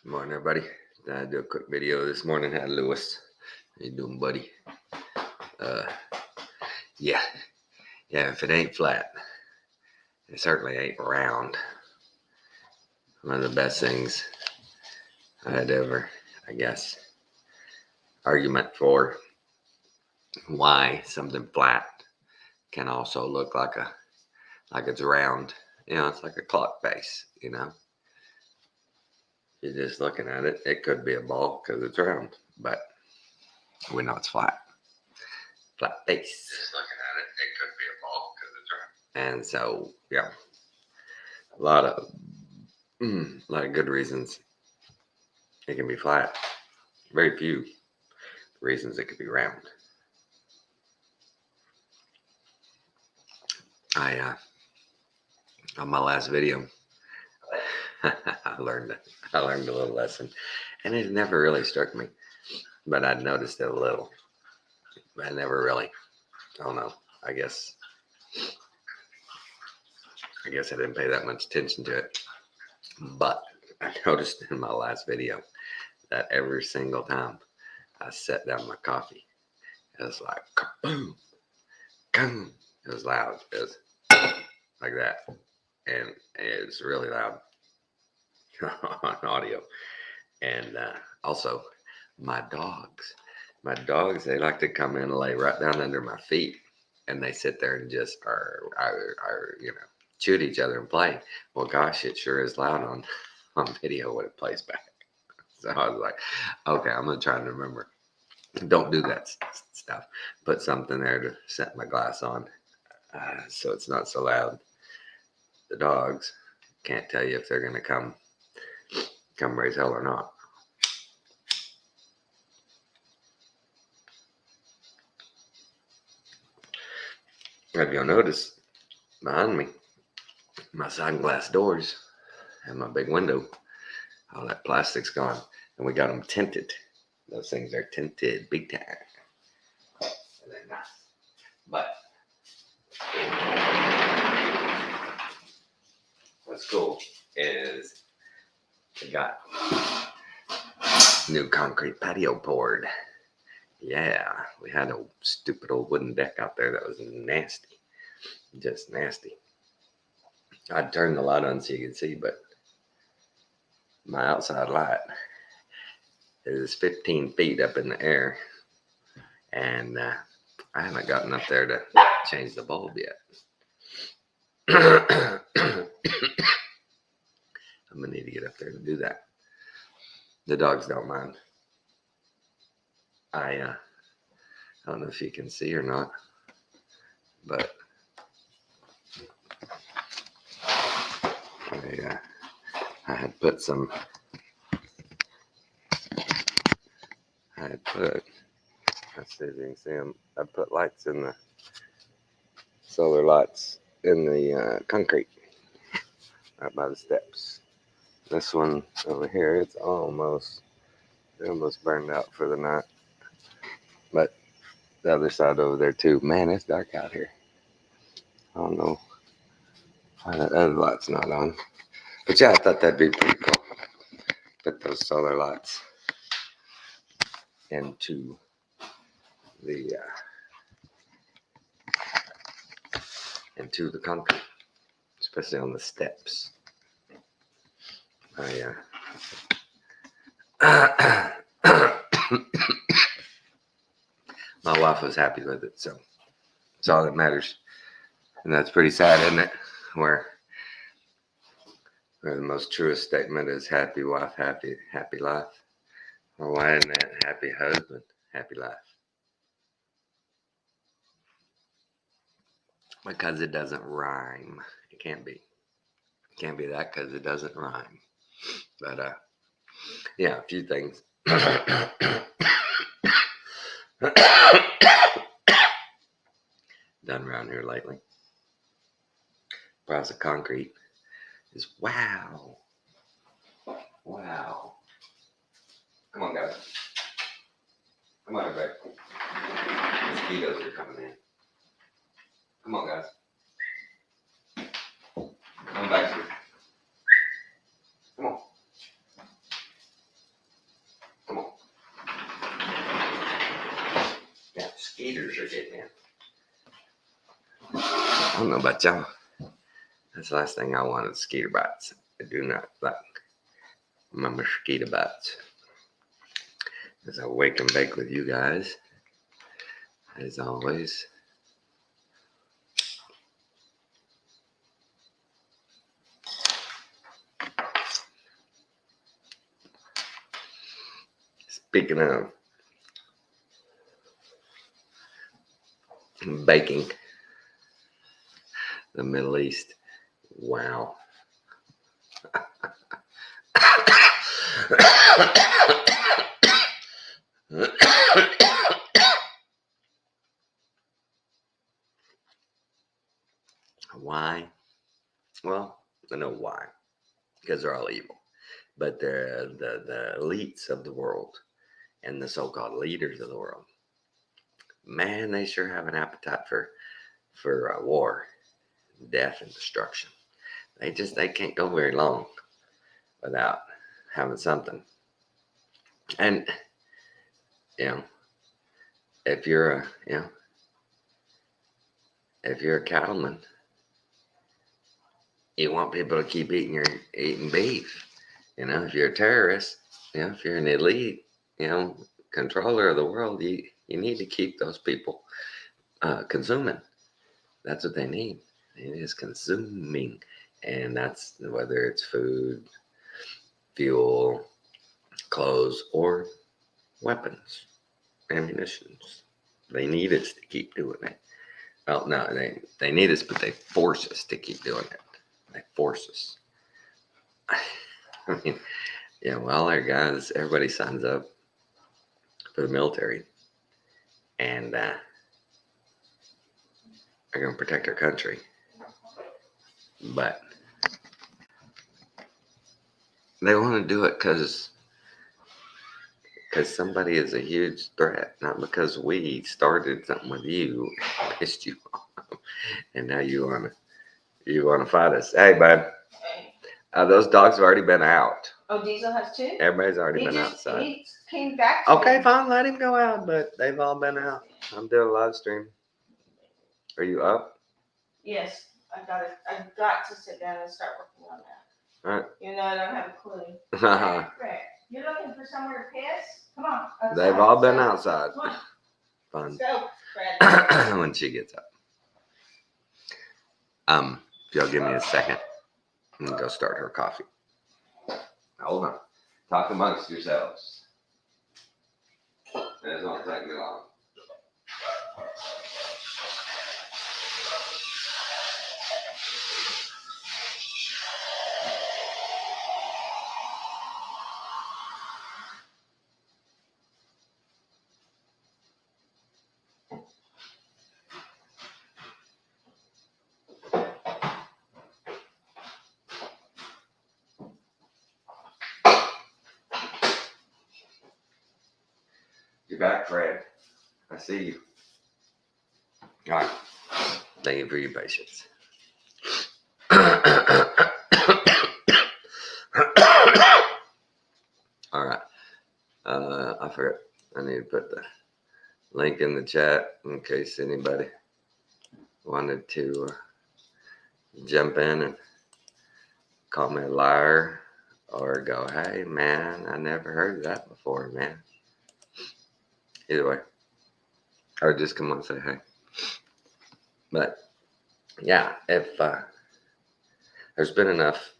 Good morning, everybody. I do a quick video this morning. Hi, Lewis. How you doing, buddy? Uh, yeah, yeah. If it ain't flat, it certainly ain't round. One of the best things I'd ever, I guess, argument for why something flat can also look like it's round. It's like a clock face. You're just looking at it. It could be a ball because it's round, but we know it's flat. Flat face. Just looking at it, it could be a ball because it's round. And so, yeah, a lot of good reasons it can be flat. Very few reasons it could be round. On my last video, I learned a little lesson, and it never really struck me, but I'd noticed it a little. I never really. I don't know. I guess I didn't pay that much attention to it, but I noticed in my last video that every single time I set down my coffee, it was like boom, boom. It was loud. It was like that, and it's really loud on audio. And also, my dogs, they like to come in and lay right down under my feet, and they sit there and just are chew at each other and play. Well, gosh, it sure is loud on video when it plays back. So I was like, okay, I'm gonna try to remember. Don't do that stuff. Put something there to set my glass on, so it's not so loud. The dogs can't tell you if they're gonna come raise hell or not. If you'll notice behind me, my sliding glass doors and my big window, all that plastic's gone, and we got them tinted. Those things are tinted big time. And they're nice. But what's cool is we got new concrete patio poured. Yeah, we had a stupid old wooden deck out there that was nasty. Just nasty. I'd turn the light on so you could see, but my outside light is 15 feet up in the air, and I haven't gotten up there to change the bulb yet. I'm gonna need to get up there to do that. The dogs don't mind. I don't know if you can see or not, but I had put some. Let's see if you can see them. I put lights in the solar lights in the concrete right by the steps. This one over here, it's almost burned out for the night. But the other side over there too. Man, it's dark out here. I don't know why that other light's not on. But yeah, I thought that'd be pretty cool. Put those solar lights into the concrete, especially on the steps. My wife was happy with it, so it's all that matters. And that's pretty sad, isn't it? Where the most truest statement is happy wife, happy life. Or why isn't that happy husband, happy life? Because it doesn't rhyme. It can't be. It can't be that because it doesn't rhyme. But yeah, a few things. Done around here lately. Price of concrete is wow. Come on, guys. Come on, everybody. Mosquitoes are coming in. Come on, guys. Come back here. Come on. mosquitoes are getting in. I don't know about y'all. That's the last thing I want is mosquito bites. I do not like my mosquito bites. As I wake and bake with you guys, as always. Speaking of baking, the Middle East, wow. Why? Well, I know why. Because they're all evil. But they're the elites of the world and the so-called leaders of the world. Man, they sure have an appetite for war, death, and destruction. They can't go very long without having something. And you know, if you're a cattleman, you want people to keep eating beef. If you're a terrorist, if you're an elite, controller of the world, you need to keep those people consuming. That's what they need. It is consuming, and that's whether it's food, fuel, clothes, or weapons, ammunitions. They need us to keep doing it. Well, no, they need us, but they force us to keep doing it. They force us. I mean, well, our guys, everybody signs up for the military, and they're going to protect our country. But they want to do it because somebody is a huge threat, not because we started something with you, pissed you off, and now you want to fight us. Hey, bud. Those dogs have already been out. Oh, Diesel has two? Everybody's already been outside. He came back. Okay, fine. Let him go out, but they've all been out. I'm doing a live stream. Are you up? Yes, I've got to sit down and start working on that. All right. I don't have a clue. Right. You're looking for somewhere to piss? Come on. Outside. They've all been outside. Come on. Fun. Let's go, Fred. When she gets up. If y'all give me a second, I'm gonna go start her coffee. Hold on. Talk amongst yourselves. It won't take me long. You're back, Fred. I see you. All right. Thank you for your patience. All right. I forgot. I need to put the link in the chat in case anybody wanted to jump in and call me a liar or go, hey, man, I never heard that before, man. Either way. Or just come on and say, hey. But, yeah, if there's been enough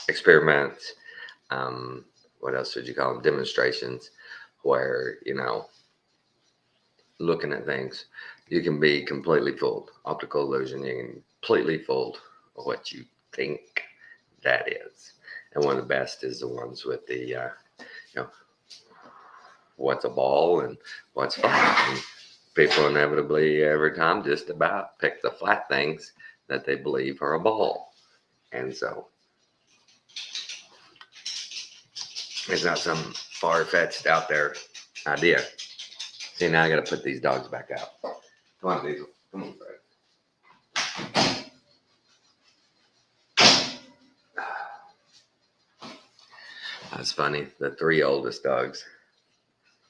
experiments, what else would you call them? Demonstrations where, looking at things, you can be completely fooled. Optical illusion, you can completely fooled what you think that is. And one of the best is the ones with the, what's a ball and what's flat. And people inevitably every time just about pick the flat things that they believe are a ball. And so it's not some far-fetched out there idea. See, now I got to put these dogs back out. Come on, Diesel. Come on, Fred. That's funny. The three oldest dogs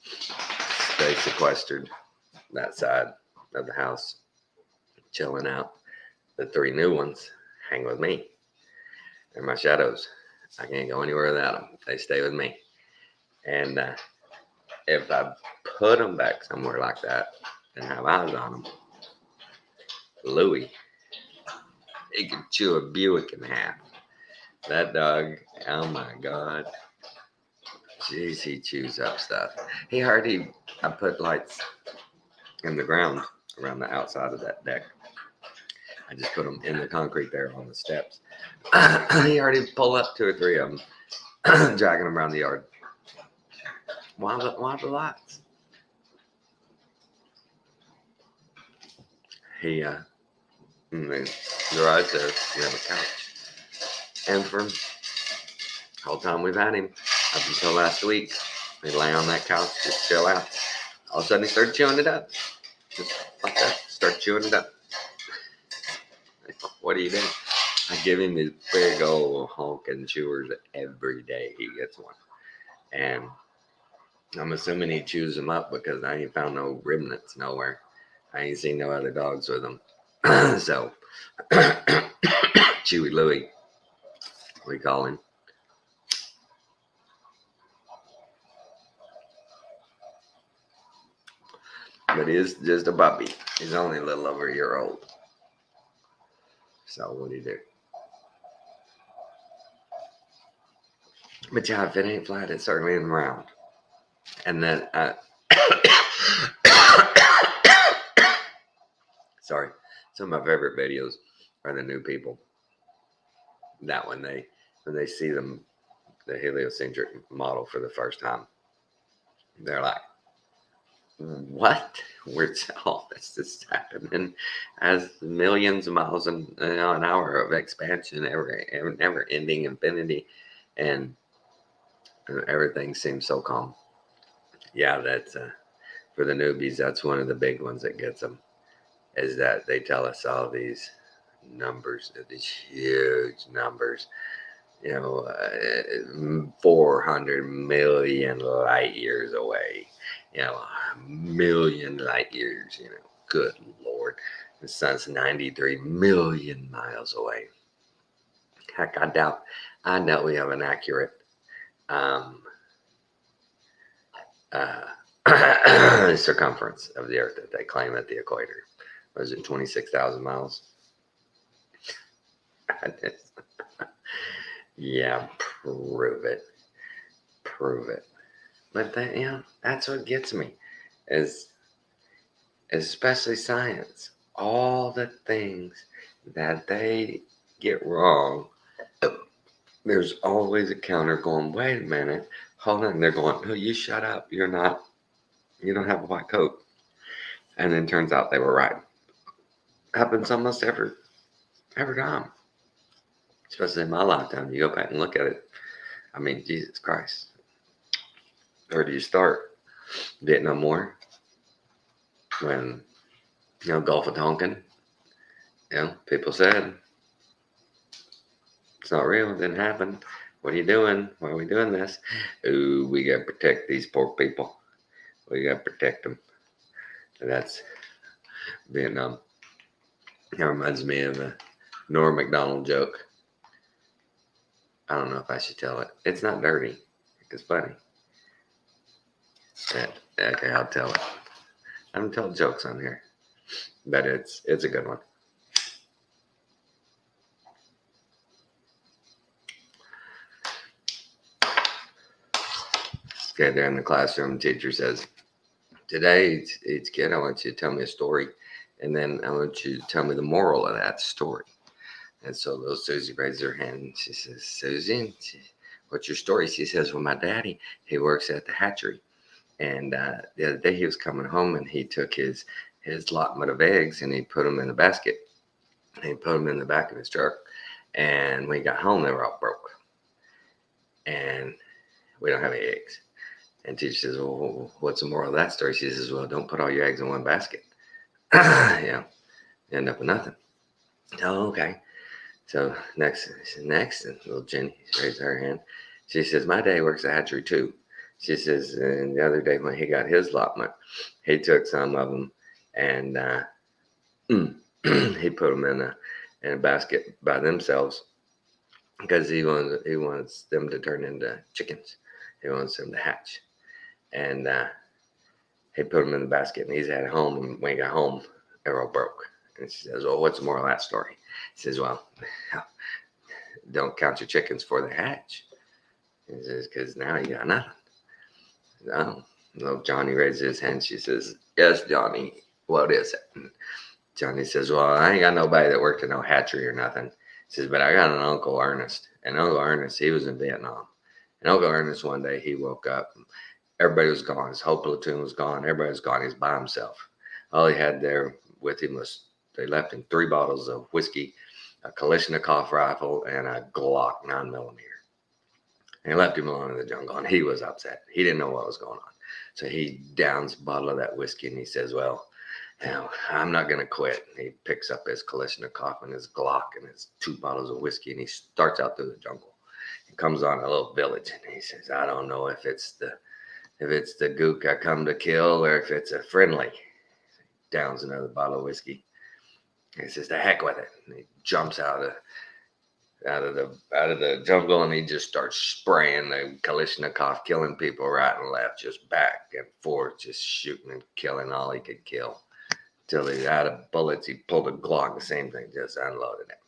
stay sequestered that side of the house, chilling out. The 3 new ones hang with me. They're my shadows. I can't go anywhere without them. They stay with me. And if I put them back somewhere like that and have eyes on them, Louie, he could chew a Buick in half. That dog, oh my God. Jeez, he chews up stuff. I put lights in the ground around the outside of that deck. I just put them in the concrete there on the steps. He already pulled up 2 or 3 of them, dragging them around the yard. Why the lights? He, in the garage there, we have a couch. And for the whole time we've had him, up until last week, he'd lay on that couch, just chill out. All of a sudden he started chewing it up. Just like that, start chewing it up. What do you do? I give him his big old honking chewers every day he gets one. And I'm assuming he chews them up because I ain't found no remnants nowhere. I ain't seen no other dogs with them. So, Chewy Louie, we call him. But he is just a puppy. He's only a little over a year old. So what do you do? But yeah, if it ain't flat, it certainly isn't round. And then, sorry, some of my favorite videos are the new people. That when they see them, the heliocentric model for the first time, they're like, what? Where's all this is happening? As millions of miles an hour of expansion, never ending infinity, and everything seems so calm. Yeah, that's for the newbies. That's one of the big ones that gets them, is that they tell us all these numbers, these huge numbers. 400 million light years away. A million light years. Good Lord, the sun's 93 million miles away. Heck, I doubt we have an accurate circumference of the Earth that they claim at the equator. Was it 26,000 miles? Yeah, prove it. But that's what gets me, is especially science. All the things that they get wrong, there's always a counter going, wait a minute, hold on. They're going, no, you shut up. You don't have a white coat. And then turns out they were right. Happens almost every time. Especially in my lifetime. You go back and look at it. I mean, Jesus Christ. Where do you start? Didn't know more. When, Gulf of Tonkin, people said, it's not real, it didn't happen. What are you doing? Why are we doing this? Ooh, we got to protect these poor people. We got to protect them. And that's Vietnam. That reminds me of a Norm Macdonald joke. I don't know if I should tell it. It's not dirty. It's funny. Okay, I'll tell it. I don't tell jokes on here, but it's a good one. Okay, they're in the classroom. Teacher says, today, each kid, I want you to tell me a story, and then I want you to tell me the moral of that story. And so little Susie raises her hand and she says, Susie, what's your story? She says, well, my daddy, he works at the hatchery. And the other day he was coming home and he took his allotment of eggs and he put them in the basket. And he put them in the back of his truck. And when he got home, they were all broke. And we don't have any eggs. And teacher says, well, what's the moral of that story? She says, well, don't put all your eggs in one basket. You end up with nothing. Oh, okay. So next, and little Jenny raised her hand. She says, my daddy works at hatchery too. She says, and the other day when he got his allotment, he took some of them and he put them in a basket by themselves because he wants them to turn into chickens. He wants them to hatch, and he put them in the basket. And he's at home, and when he got home, they're all broke. And she says, "Well, what's the moral of that story?" He says, "Well, don't count your chickens before they hatch." He says, "Because now you got nothing." No, no. Johnny raises his hand. She says, "Yes, Johnny. What is it?" And Johnny says, "Well, I ain't got nobody that worked in no hatchery or nothing." He says, "But I got an Uncle Ernest. And Uncle Ernest, he was in Vietnam. And Uncle Ernest, one day, he woke up. And everybody was gone. His whole platoon was gone. Everybody was gone. He's by himself. All he had there with him was, they left him 3 bottles of whiskey, a Kalashnikov rifle, and a Glock 9mm. And he left him alone in the jungle. And he was upset. He didn't know what was going on. So he downs a bottle of that whiskey and he says, well, I'm not going to quit. And he picks up his Kalashnikov and his Glock and his 2 bottles of whiskey and he starts out through the jungle. He comes on a little village and he says, I don't know if it's the gook I come to kill or if it's a friendly. Downs another bottle of whiskey. He says, the heck with it. And he jumps out of the jungle and he just starts spraying the Kalashnikov, killing people right and left, just back and forth, just shooting and killing all he could kill. Till he's out of bullets, he pulled a Glock, the same thing, just unloaded it.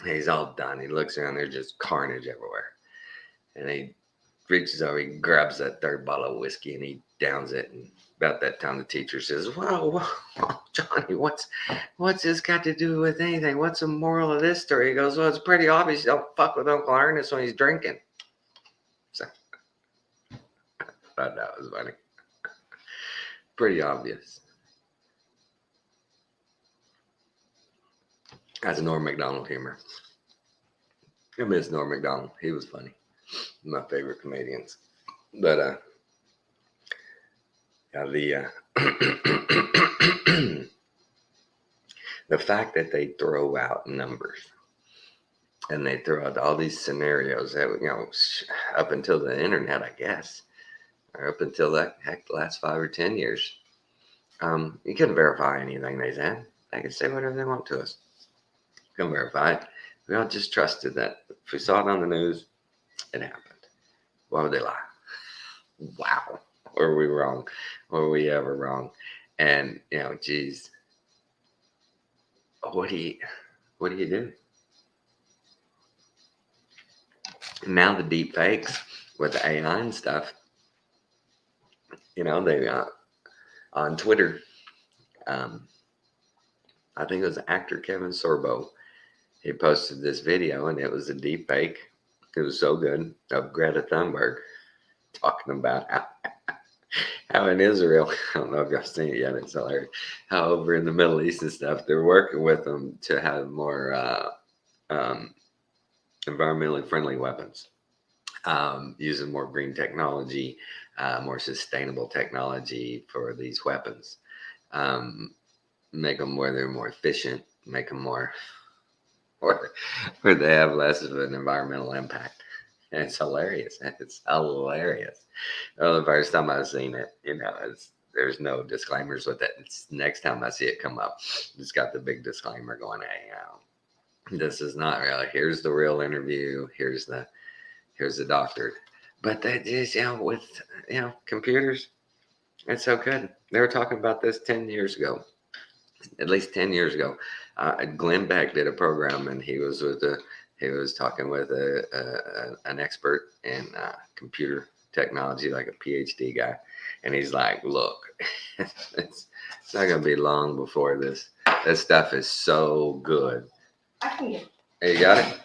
He's all done. He looks around, there's just carnage everywhere. And he reaches over, he grabs that 3rd bottle of whiskey and he downs it. And about that time, the teacher says, whoa, Johnny, what's this got to do with anything? What's the moral of this story? He goes, well, it's pretty obvious you don't fuck with Uncle Ernest when he's drinking. So, I thought that was funny. Pretty obvious. That's Norm Macdonald humor. I miss Norm Macdonald. He was funny. My favorite comedians. But the fact that they throw out numbers and they throw out all these scenarios that, up until the internet, I guess, or up until the last 5 or 10 years, you couldn't verify anything they said. They could say whatever they want to us. Couldn't verify it. We all just trusted that if we saw it on the news, it happened. Why would they lie? Wow. Were we wrong? Were we ever wrong? And, geez, what do you do? Now the deep fakes with the AI and stuff, they on Twitter, I think it was actor Kevin Sorbo. He posted this video and it was a deep fake. It was so good of Greta Thunberg talking about how in Israel, I don't know if y'all seen it yet, it's hilarious, how over in the Middle East and stuff, they're working with them to have more environmentally friendly weapons, using more green technology, more sustainable technology for these weapons, make them where they're more efficient, make them more where they have less of an environmental impact. And it's hilarious. It's hilarious. Well, the first time I've seen it, there's no disclaimers with it. It's next time I see it come up, it's got the big disclaimer going, hey, this is not real. Here's the real interview. Here's the doctor. But that is, with computers, it's so good. They were talking about this 10 years ago. At least 10 years ago, Glenn Beck did a program, and he was talking with an expert in computer technology, like a PhD guy, and he's like, "Look, it's not gonna be long before this stuff is so good." I can get. You got it.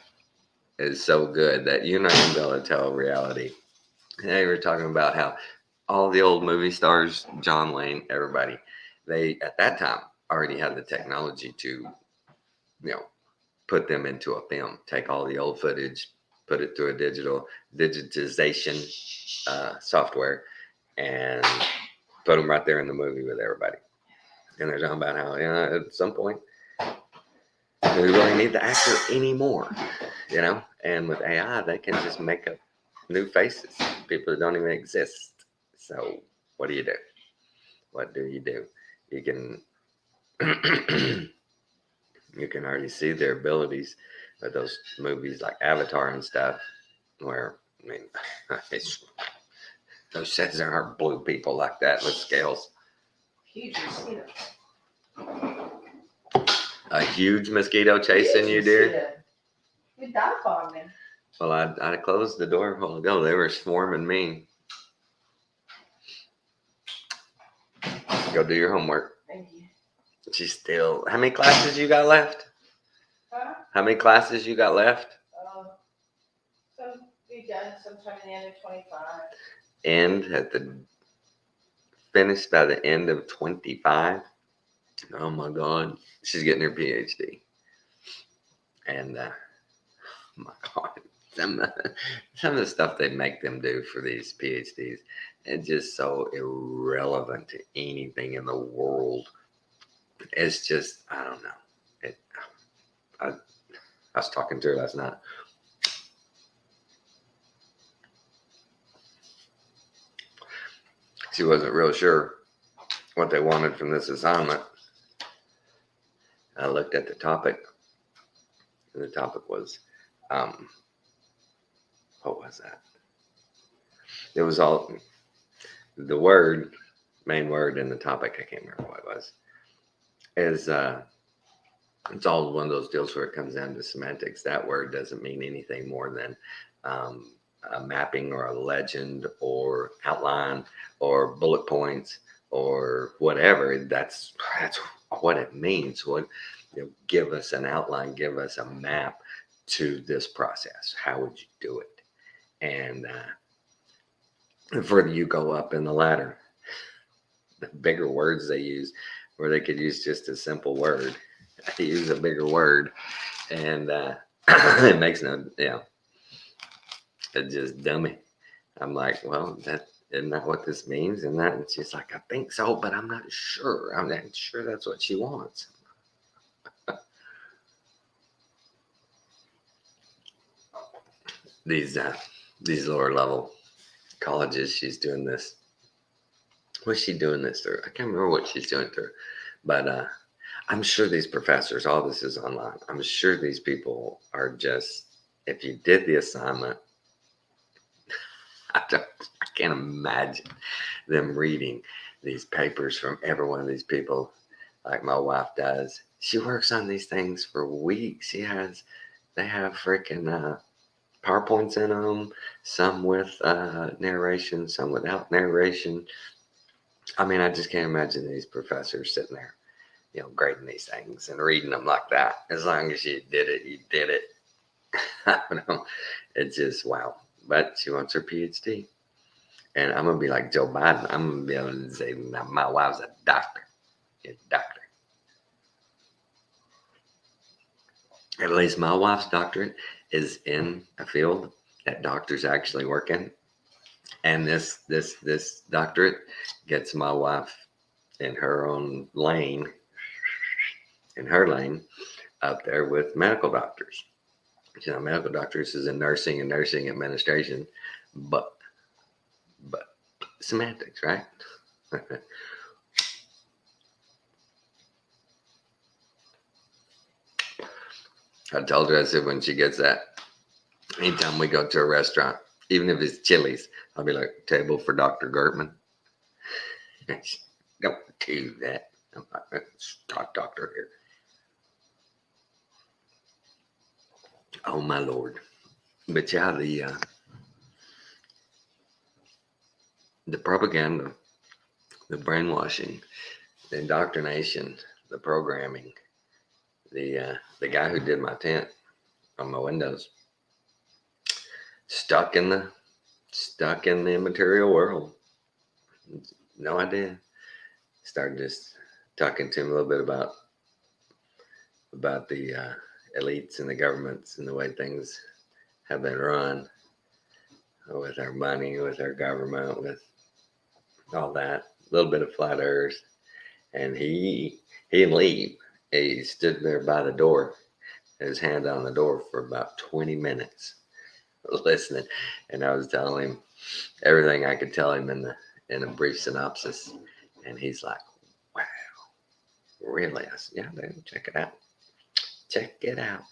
It's so good that you're not gonna be able to tell reality. And they were talking about how all the old movie stars, John Wayne, everybody, they at that time already had the technology to, put them into a film, take all the old footage, put it through a digitization software, and put them right there in the movie with everybody. And they're talking about how, at some point, we really need the actor anymore, and with AI, they can just make up new faces, people that don't even exist. So what do? What do? You can you can already see their abilities with those movies like Avatar and stuff, where I mean, it's, those sets aren't blue people like that with scales. Huge mosquitoes. A huge mosquito chasing you, dear. You dive on me. Well, I closed the door a while ago. They were swarming me. Go do your homework. Thank you. She's still. How many classes you got left? Huh? How many classes you got left? So be done sometime in the end of 25. Finished by the end of 25. Oh my God, she's getting her PhD. And oh my God, some of the stuff they make them do for these PhDs, it's just so irrelevant to anything in the world. It's just, I don't know. I was talking to her last night. She wasn't real sure what they wanted from this assignment. I looked at the topic, and the topic was, what was that? It was all the main word in the topic. I can't remember what it was. Is it's all one of those deals where it comes down to semantics. That word doesn't mean anything more than a mapping or a legend or outline or bullet points or whatever. That's what it means. What, give us an outline, give us a map to this process. How would you do it? And the further you go up in the ladder, the bigger words they use, where they could use just a simple word. They use a bigger word, and it makes no, it's just dummy. I'm like, well, isn't that what this means? And she's like, I think so, but I'm not sure. I'm not sure that's what she wants. These lower level colleges, she's doing this. What's she doing this through? I can't remember what she's doing through, but I'm sure these professors, all this is online. I'm sure these people are just, if you did the assignment, I can't imagine them reading these papers from every one of these people like my wife does. She works on these things for weeks. They have freaking PowerPoints in them, some with narration, some without narration. I mean, I just can't imagine these professors sitting there, grading these things and reading them like that. As long as you did it, you did it. I don't know. It's just wow. But she wants her PhD. And I'm going to be like Joe Biden. I'm going to be able to say, my wife's a doctor. She's a doctor. At least my wife's doctorate is in a field that doctors actually work in. And this doctorate gets my wife in her own lane, up there with medical doctors. Medical doctors is in nursing and nursing administration, but semantics, right? I told her, I said, when she gets that, anytime we go to a restaurant, even if it's Chili's, I'll be like, table for Dr. Gertman. Don't do that. I'm like, talk doctor here. Oh my Lord. But yeah, the propaganda, the brainwashing, the indoctrination, the programming, the guy who did my tent on my windows, stuck in the immaterial world. No idea. Started just talking to him a little bit about the elites and the governments and the way things have been run with our money, with our government, with all that. A little bit of flat earth. And he didn't leave. He stood there by the door, his hand on the door for about 20 minutes listening. And I was telling him everything I could tell him in a brief synopsis. And he's like, wow, really? I said, yeah, dude, check it out. Check it out.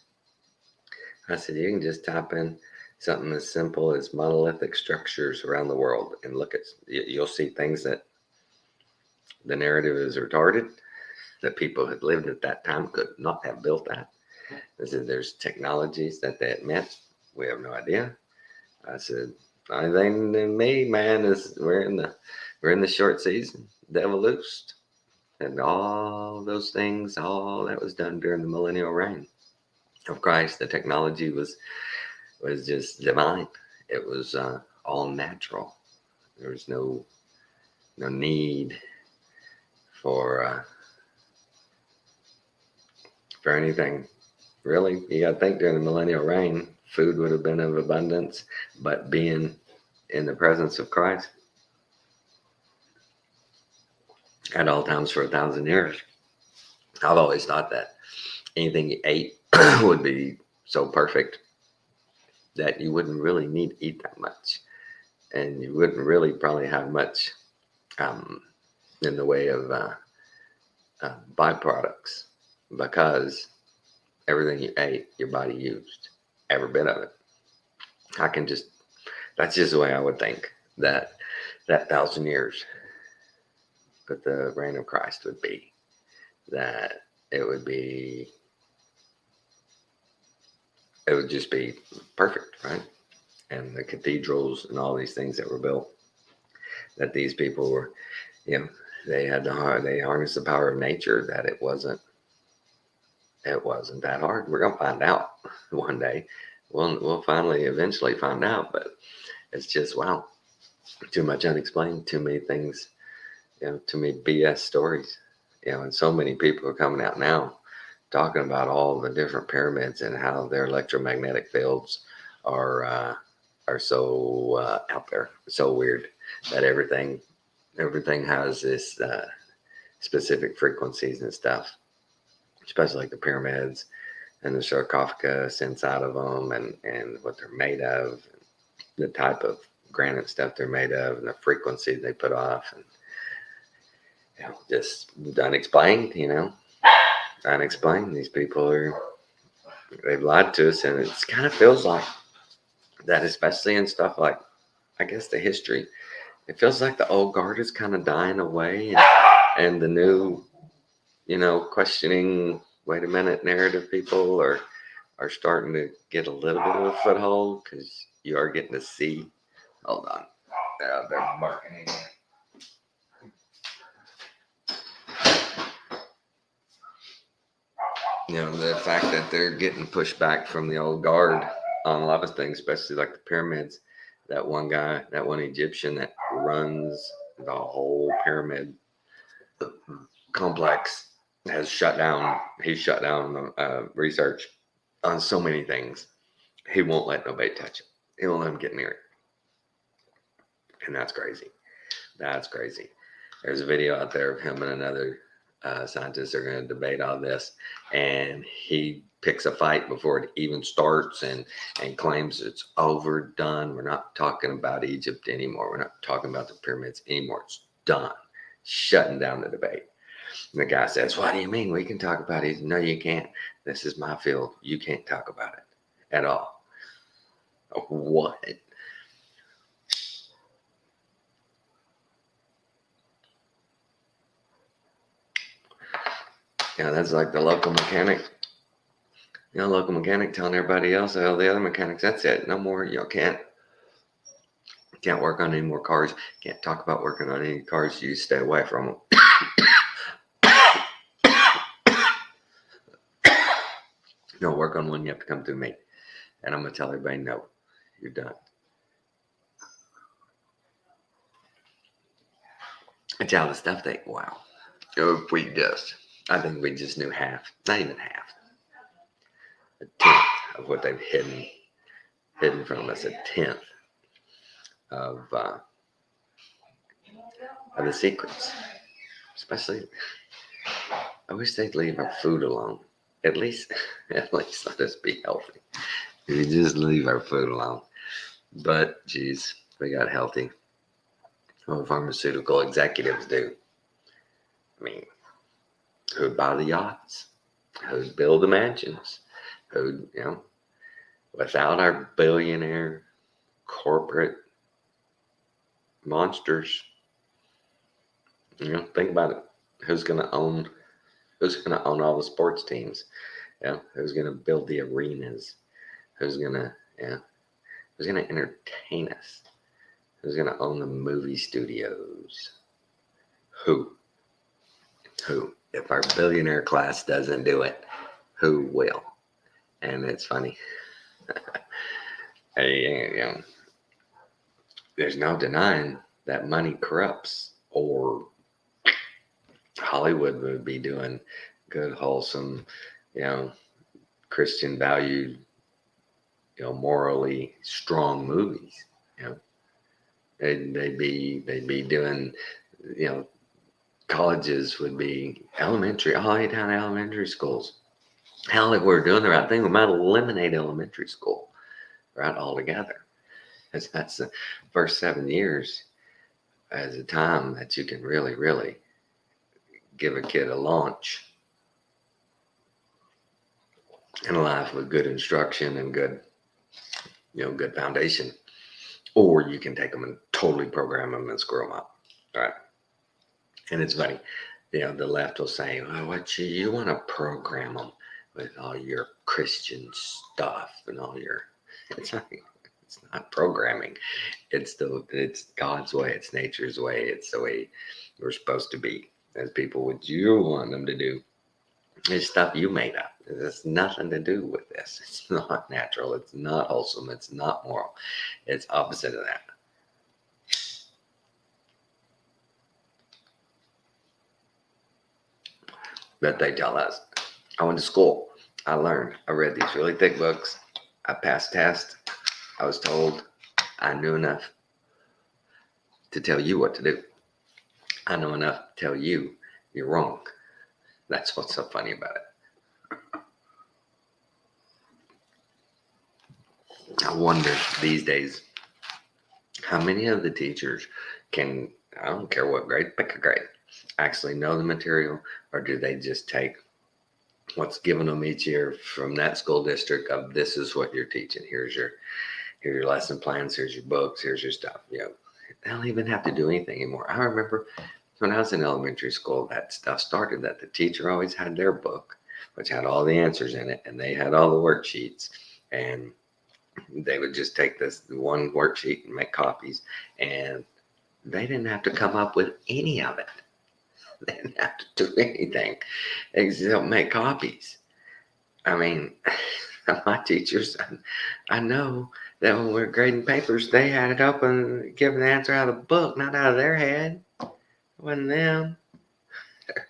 I said, you can just type in something as simple as monolithic structures around the world and look at, you'll see things that the narrative is retarded, that people had lived at that time could not have built that. I said, there's technologies that they admit we have no idea. I said, only thing to me, man, is we're in the short season, devil loosed, and all those things, all that was done during the millennial reign of Christ. The technology was just divine. It was all natural. There was no need for anything. Really, you got to think during the millennial reign, food would have been of abundance, but being in the presence of Christ at all times for 1,000 years, I've always thought that anything you ate would be so perfect that you wouldn't really need to eat that much, and you wouldn't really probably have much in the way of byproducts, because everything you ate, your body used every bit of it. That's just the way I would think that 1,000 years, but the reign of Christ would be, that it would just be perfect, right? And the cathedrals and all these things that were built, that these people were, they harnessed the power of nature, that it wasn't that hard. We're gonna find out one day. We'll finally eventually find out, but it's just, wow, too much unexplained, too many things, too many BS stories, and so many people are coming out now talking about all the different pyramids and how their electromagnetic fields are so out there, so weird, that everything has this specific frequencies and stuff, especially like the pyramids and the sarcophagus inside of them, and what they're made of, the type of granite stuff they're made of, and the frequency they put off, and just unexplained. Unexplained. These people they've lied to us, and it kind of feels like that, especially in stuff like, I guess, the history. It feels like the old guard is kind of dying away, and the new, questioning, wait a minute, narrative people are starting to get a little bit of a foothold, because you are getting to see. Hold on. They're barking again. The fact that they're getting pushed back from the old guard on a lot of things, especially like the pyramids. That one guy, that one Egyptian that runs the whole pyramid complex has shut down. He's shut down research on so many things. He won't let nobody touch it. He won't let him get near it. And that's crazy. That's crazy. There's a video out there of him and another scientist are going to debate all this, and he picks a fight before it even starts, and claims it's overdone. We're not talking about Egypt anymore. We're not talking about the pyramids anymore. It's done. Shutting down the debate. And the guy says, what do you mean? We can talk about it. No, you can't. This is my field. You can't talk about it at all. What? That's like the local mechanic. Local mechanic telling everybody else, all the other mechanics, that's it. No more. Can't work on any more cars. Can't talk about working on any cars. You stay away from them. Don't work on one. You have to come through me. And I'm going to tell everybody, no, you're done. And tell the stuff wow. I think we just knew half, not even half, a tenth of what they've hidden from us, a tenth of the secrets. Especially, I wish they'd leave our food alone. At least let us be healthy. If you just leave our food alone. But geez, we got healthy. what pharmaceutical executives do. I mean, who'd buy the yachts? Who'd build the mansions? Who'd, without our billionaire corporate monsters, think about it. Who's going to own all the sports teams? Who's going to build the arenas? Who's going to entertain us? Who's going to own the movie studios? Who? If our billionaire class doesn't do it, who will? And it's funny. There's no denying that money corrupts, or Hollywood would be doing good, wholesome, Christian valued, morally strong movies. They'd be doing, colleges would be elementary, all the way down to elementary schools. Hell, if we're doing the right thing, we might eliminate elementary school right altogether. That's the first 7 years as a time that you can really, really give a kid a launch in life with good instruction and good foundation. Or you can take them and totally program them and screw them up. All right. And it's funny, the left will say, well, what you want to program them with all your Christian stuff and all your, it's not programming. It's God's way. It's nature's way. It's the way we're supposed to be as people. What you want them to do is stuff you made up. There's nothing to do with this. It's not natural. It's not wholesome. It's not moral. It's opposite of that. But they tell us, I went to school. I learned. I read these really thick books. I passed tests. I was told I knew enough to tell you what to do. I know enough to tell you you're wrong. That's what's so funny about it. I wonder these days how many of the teachers can, I don't care what grade, pick a grade, actually know the material, or do they just take what's given them each year from that school district of this is what you're teaching. Here's your lesson plans. Here's your books. Here's your stuff. They don't even have to do anything anymore. I remember when I was in elementary school, that stuff started, that the teacher always had their book, which had all the answers in it, and they had all the worksheets, and they would just take this one worksheet and make copies, and they didn't have to come up with any of it. They didn't have to do anything except make copies. I mean, my teachers, I know that when we were grading papers, they had it open, giving the answer out of the book, not out of their head. It wasn't them.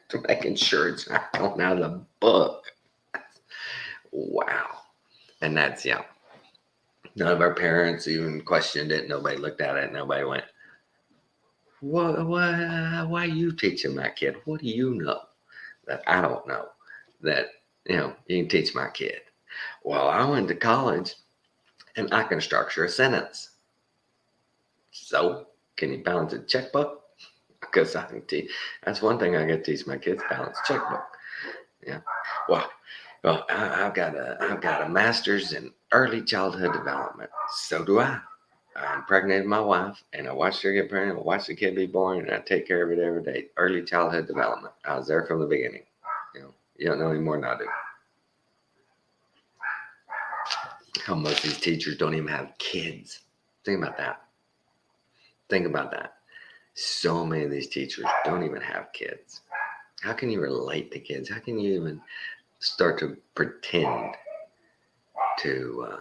They're making sure it's not going out of the book. Wow. And that's, none of our parents even questioned it. Nobody looked at it. Nobody went, why are you teaching my kid? What do you know that I don't know that, you can teach my kid? Well, I went to college and I can structure a sentence. So can you balance a checkbook? Because I can teach. That's one thing I get to teach my kids, balance checkbook. Yeah. Well, I've got a master's in early childhood development. So do I. I impregnated my wife, and I watched her get pregnant. I watched the kid be born, and I take care of it every day. Early childhood development. I was there from the beginning. You don't know any more than I do. How most of these teachers don't even have kids. Think about that. So many of these teachers don't even have kids. How can you relate to kids? How can you even start to pretend to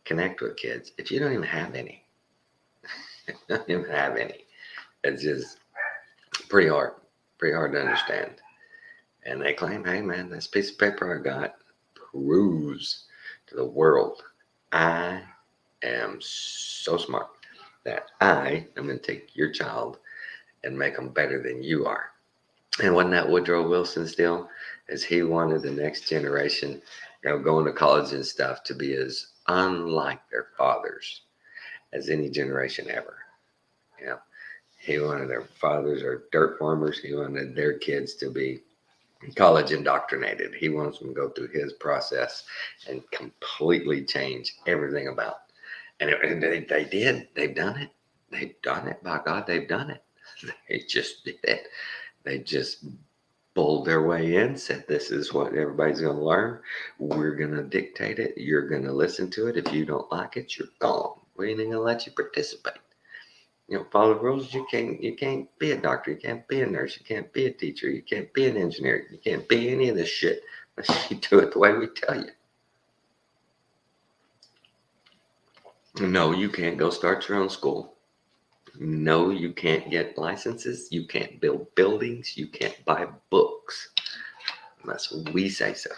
connect with kids if you don't even have any? It's just pretty hard to understand. And they claim, hey man, this piece of paper I got proves to the world I am so smart that I am going to take your child and make them better than you are. And wasn't that Woodrow Wilson's deal? As he wanted the next generation, going to college and stuff, to be as unlike their fathers as any generation ever. He wanted their fathers are dirt farmers. He wanted their kids to be college indoctrinated. He wants them to go through his process and completely change everything about. And they did. They've done it. They've done it. By God, they've done it. They just did it. They just pulled their way in, said, this is what everybody's going to learn. We're going to dictate it. You're going to listen to it. If you don't like it, you're gone. We ain't going to let you participate. Follow the rules. You can't be a doctor. You can't be a nurse. You can't be a teacher. You can't be an engineer. You can't be any of this shit unless you do it the way we tell you. No, you can't go start your own school. No, you can't get licenses. You can't build buildings. You can't buy books unless we say so.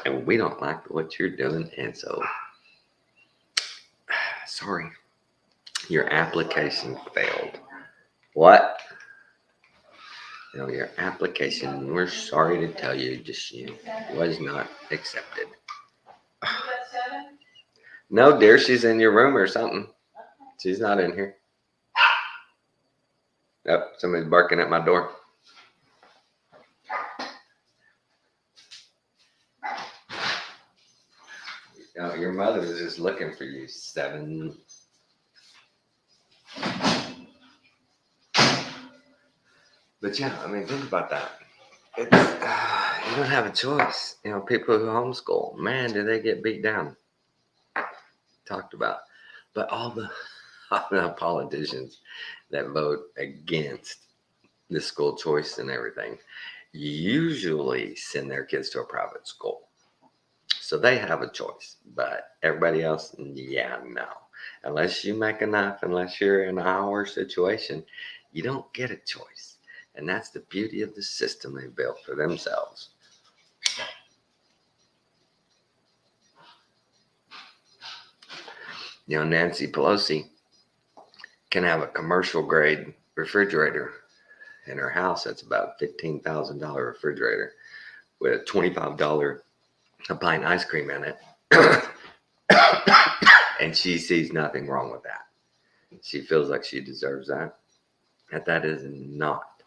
And we don't like what you're doing. And so, sorry, your application failed. What? Your application, we're sorry to tell you, just was not accepted. You got 7? No, dear, she's in your room or something. She's not in here. Oh, somebody's barking at my door. Your mother was just looking for you, 7. But yeah, I mean, think about that. You don't have a choice. People who homeschool, man, do they get beat down. Talked about. But all the politicians that vote against the school choice and everything usually send their kids to a private school. So they have a choice. But everybody else, yeah, no. Unless you make enough, unless you're in our situation, you don't get a choice. And that's the beauty of the system they built for themselves. Nancy Pelosi can have a commercial grade refrigerator in her house. That's about $15,000 refrigerator with a $25 a pint ice cream in it. And she sees nothing wrong with that. She feels like she deserves that. That is not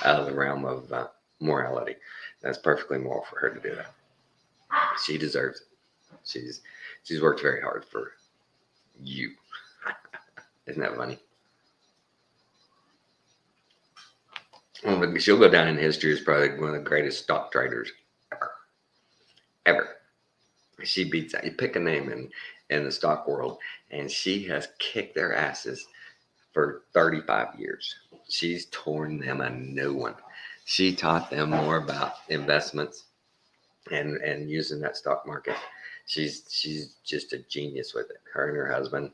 out of the realm of morality. That's perfectly moral for her to do that. She deserves it. She's worked very hard for you. Isn't that funny? Well, she'll go down in history as probably one of the greatest stock traders ever. She beats out. You pick a name in the stock world, and she has kicked their asses for 35 years. She's torn them a new one. She taught them more about investments and using that stock market. She's just a genius with it. Her and her husband,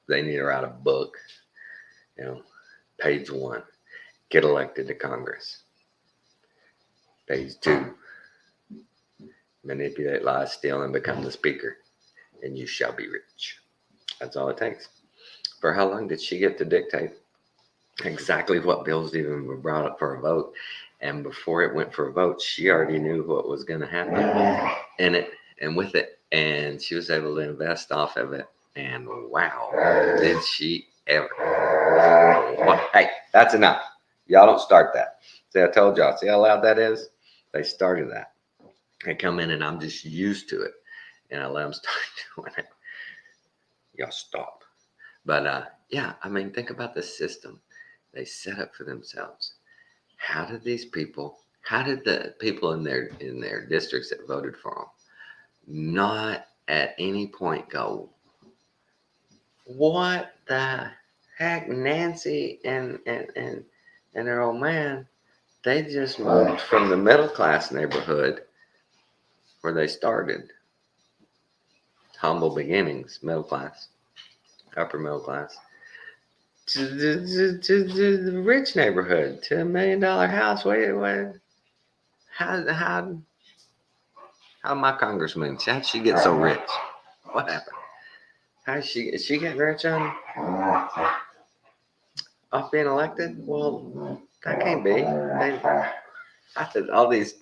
they need to write a book. Page 1, get elected to Congress. Page 2, manipulate, lie, steal, and become the speaker, and you shall be rich. That's all it takes. For how long did she get to dictate exactly what bills even were brought up for a vote? And before it went for a vote, she already knew what was going to happen in it and with it. And she was able to invest off of it. And wow, did she ever. Hey, that's enough. Y'all don't start that. See, I told y'all. See how loud that is? They started that. They come in and I'm just used to it. And I let them start doing it. Y'all stop. But yeah, I mean, think about the system they set up for themselves. How did the people in their districts that voted for them not at any point go, what the heck, Nancy and their old man, they just moved from the middle class neighborhood where they started. Humble beginnings, middle class, upper middle class, to the rich neighborhood, to $1 million house. How my congressman, how'd she get so rich? What happened? Is she getting rich off being elected? Well, that can't be. All these,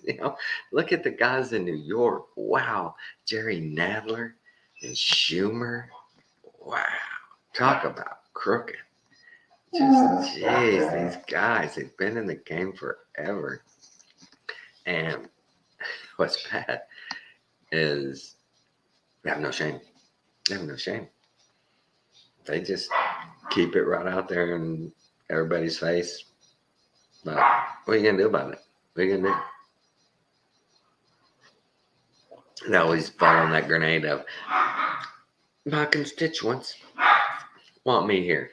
look at the guys in New York. Wow. Jerry Nadler and Schumer. Wow. Talk about crooked. Just, jeez, these guys, they've been in the game forever. And what's bad is they have no shame. They have no shame. They just keep it right out there in everybody's face. But what are you gonna do about it? What are you gonna do? They always fall on that grenade of my constituents want me here.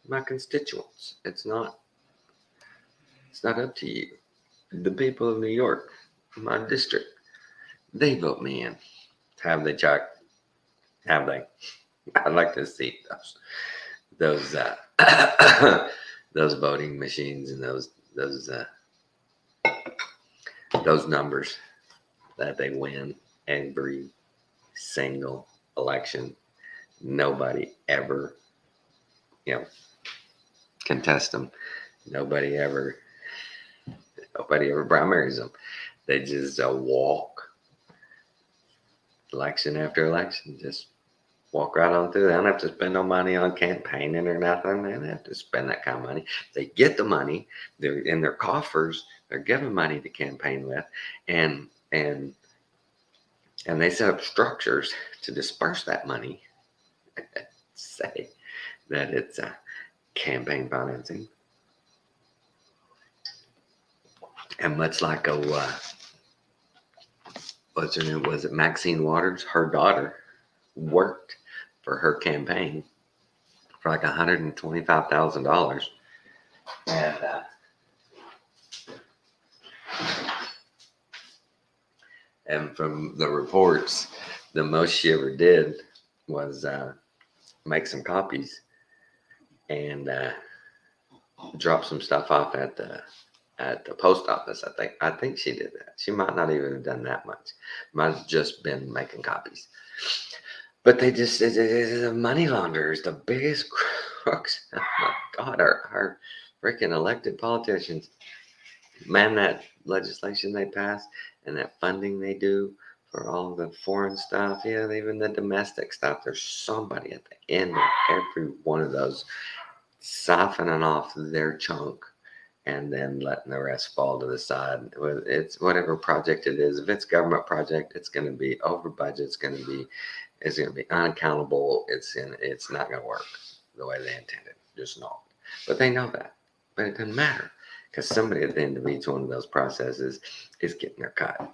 My constituents. It's not up to you. The people of New York, my district, they vote me in. Have they, Chuck? Have they? I'd like to see those those voting machines and those numbers that they win every single election. Nobody ever, contest them. Nobody ever primaries them. They just walk election after election, just walk right on through. They don't have to spend no money on campaigning or nothing. They don't have to spend that kind of money. They get the money. They're in their coffers. They're given money to campaign with, and they set up structures to disperse that money. Say that it's campaign financing, and much like what's her name? Was it Maxine Waters? Her daughter worked for her campaign for like $125,000, and from the reports, the most she ever did was make some copies and drop some stuff off at the post office. I think she did that. She might not even have done that much. Might have just been making copies. But they just, the money launderers, the biggest crooks. Oh my God, our freaking elected politicians. Man, that legislation they passed and that funding they do for all the foreign stuff, even the domestic stuff, there's somebody at the end of every one of those siphoning off their chunk and then letting the rest fall to the side. It's whatever project it is. If it's government project, it's going to be over budget. It's going to be unaccountable. It's not going to work the way they intended. Just not. But they know that. But it doesn't matter because somebody at the end of each one of those processes is getting their cut.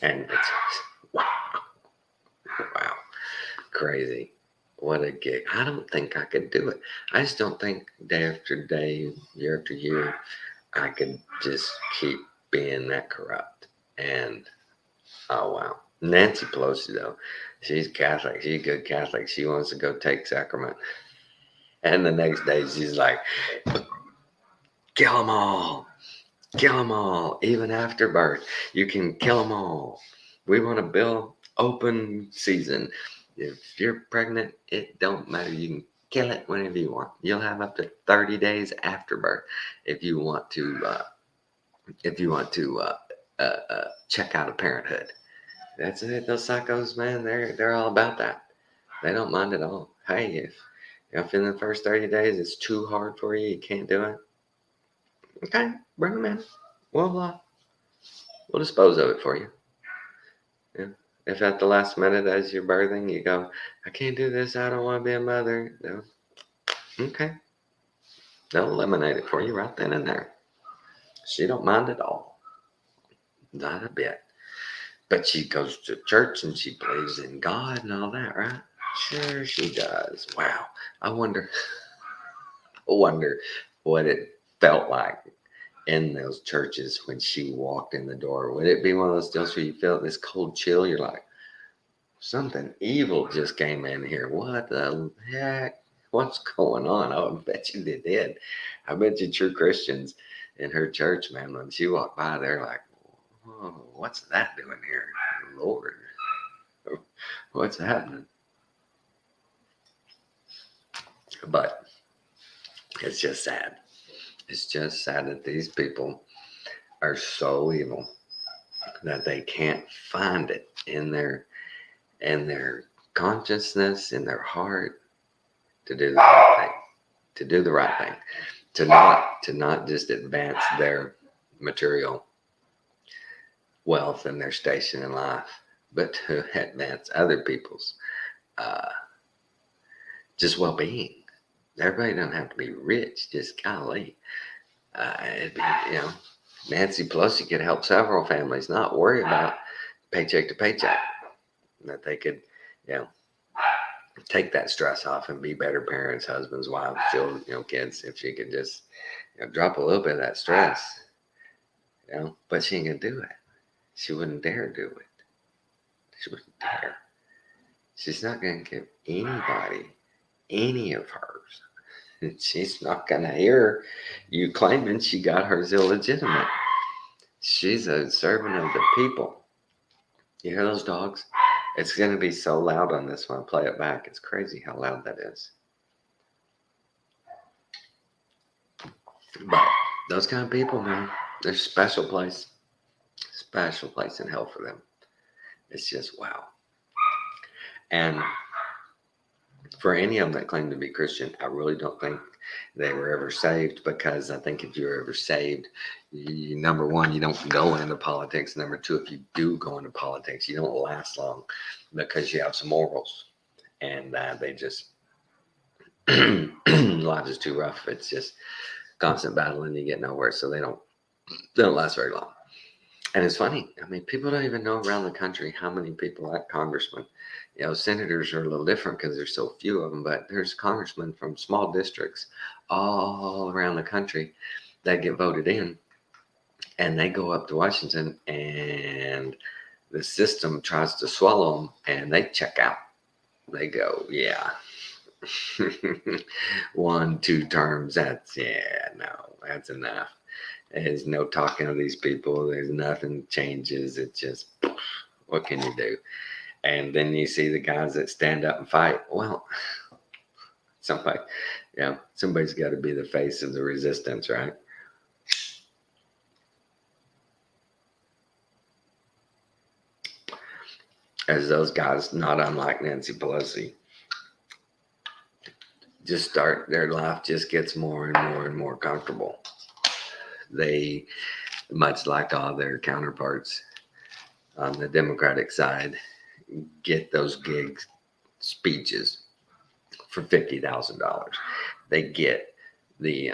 And it's wow, crazy. What a gig. I don't think I could do it. I just don't think day after day, year after year, I could just keep being that corrupt. And, oh, wow. Nancy Pelosi, though, she's Catholic. She's a good Catholic. She wants to go take sacrament. And the next day, she's like, kill them all. Kill them all. Even after birth, you can kill them all. We want to build open season. If you're pregnant, it don't matter. You can kill it whenever you want. You'll have up to 30 days after birth if you want to check out of parenthood. That's it. Those psychos, man, they're all about that. They don't mind at all. Hey, if in the first 30 days it's too hard for you, you can't do it. Okay, bring them in. We'll dispose of it for you. Yeah. If at the last minute as you're birthing, you go, I can't do this, I don't want to be a mother. No. Okay. They'll eliminate it for you right then and there. She don't mind at all. Not a bit. But she goes to church and she believes in God and all that, right? Sure she does. Wow. I wonder what it felt like in those churches when she walked in the door. Would it be one of those deals where you feel this cold chill? You're like, something evil just came in here. What the heck? What's going on? Oh, I bet you they did. I bet you true Christians in her church, man, when she walked by, they're like, whoa, what's that doing here? Lord, what's happening? But it's just sad. It's just sad that these people are so evil that they can't find it in their consciousness, in their heart, to do the right thing, to do the right thing, to not just advance their material wealth and their station in life, but to advance other people's uh, just well-being. Everybody doesn't have to be rich. Just golly, it'd be, Nancy Pelosi could help several families not worry about paycheck to paycheck. That they could, you know, take that stress off and be better parents, husbands, wives, children, kids. If she could just, drop a little bit of that stress, But she ain't gonna do it. She wouldn't dare do it. She wouldn't dare. She's not gonna give anybody any of hers. She's not gonna hear you claiming she got hers illegitimate. She's a servant of the people. You hear those dogs? It's gonna be so loud on this one. Play it back. It's crazy how loud that is. But those kind of people, man, there's a special place in hell for them. It's just wow. And for any of them that claim to be Christian, I really don't think they were ever saved, because I think if you're ever saved, number one, you don't go into politics. Number two, if you do go into politics, you don't last long because you have some morals, and they just life is too rough. It's just constant battle, and you get nowhere. So they don't last very long. And it's funny. I mean, people don't even know around the country how many people like congressmen. Senators are a little different because there's so few of them, but there's congressmen from small districts all around the country that get voted in, and they go up to Washington, and the system tries to swallow them, and they check out. They go, yeah, 1-2 terms. That's enough. There's no talking to these people. There's nothing changes. It's just, what can you do? And then you see the guys that stand up and fight. Well, somebody's got to be the face of the resistance, right? As those guys, not unlike Nancy Pelosi, just start, their life just gets more and more and more comfortable. They, much like all their counterparts on the Democratic side, get those gig speeches for $50,000. They get the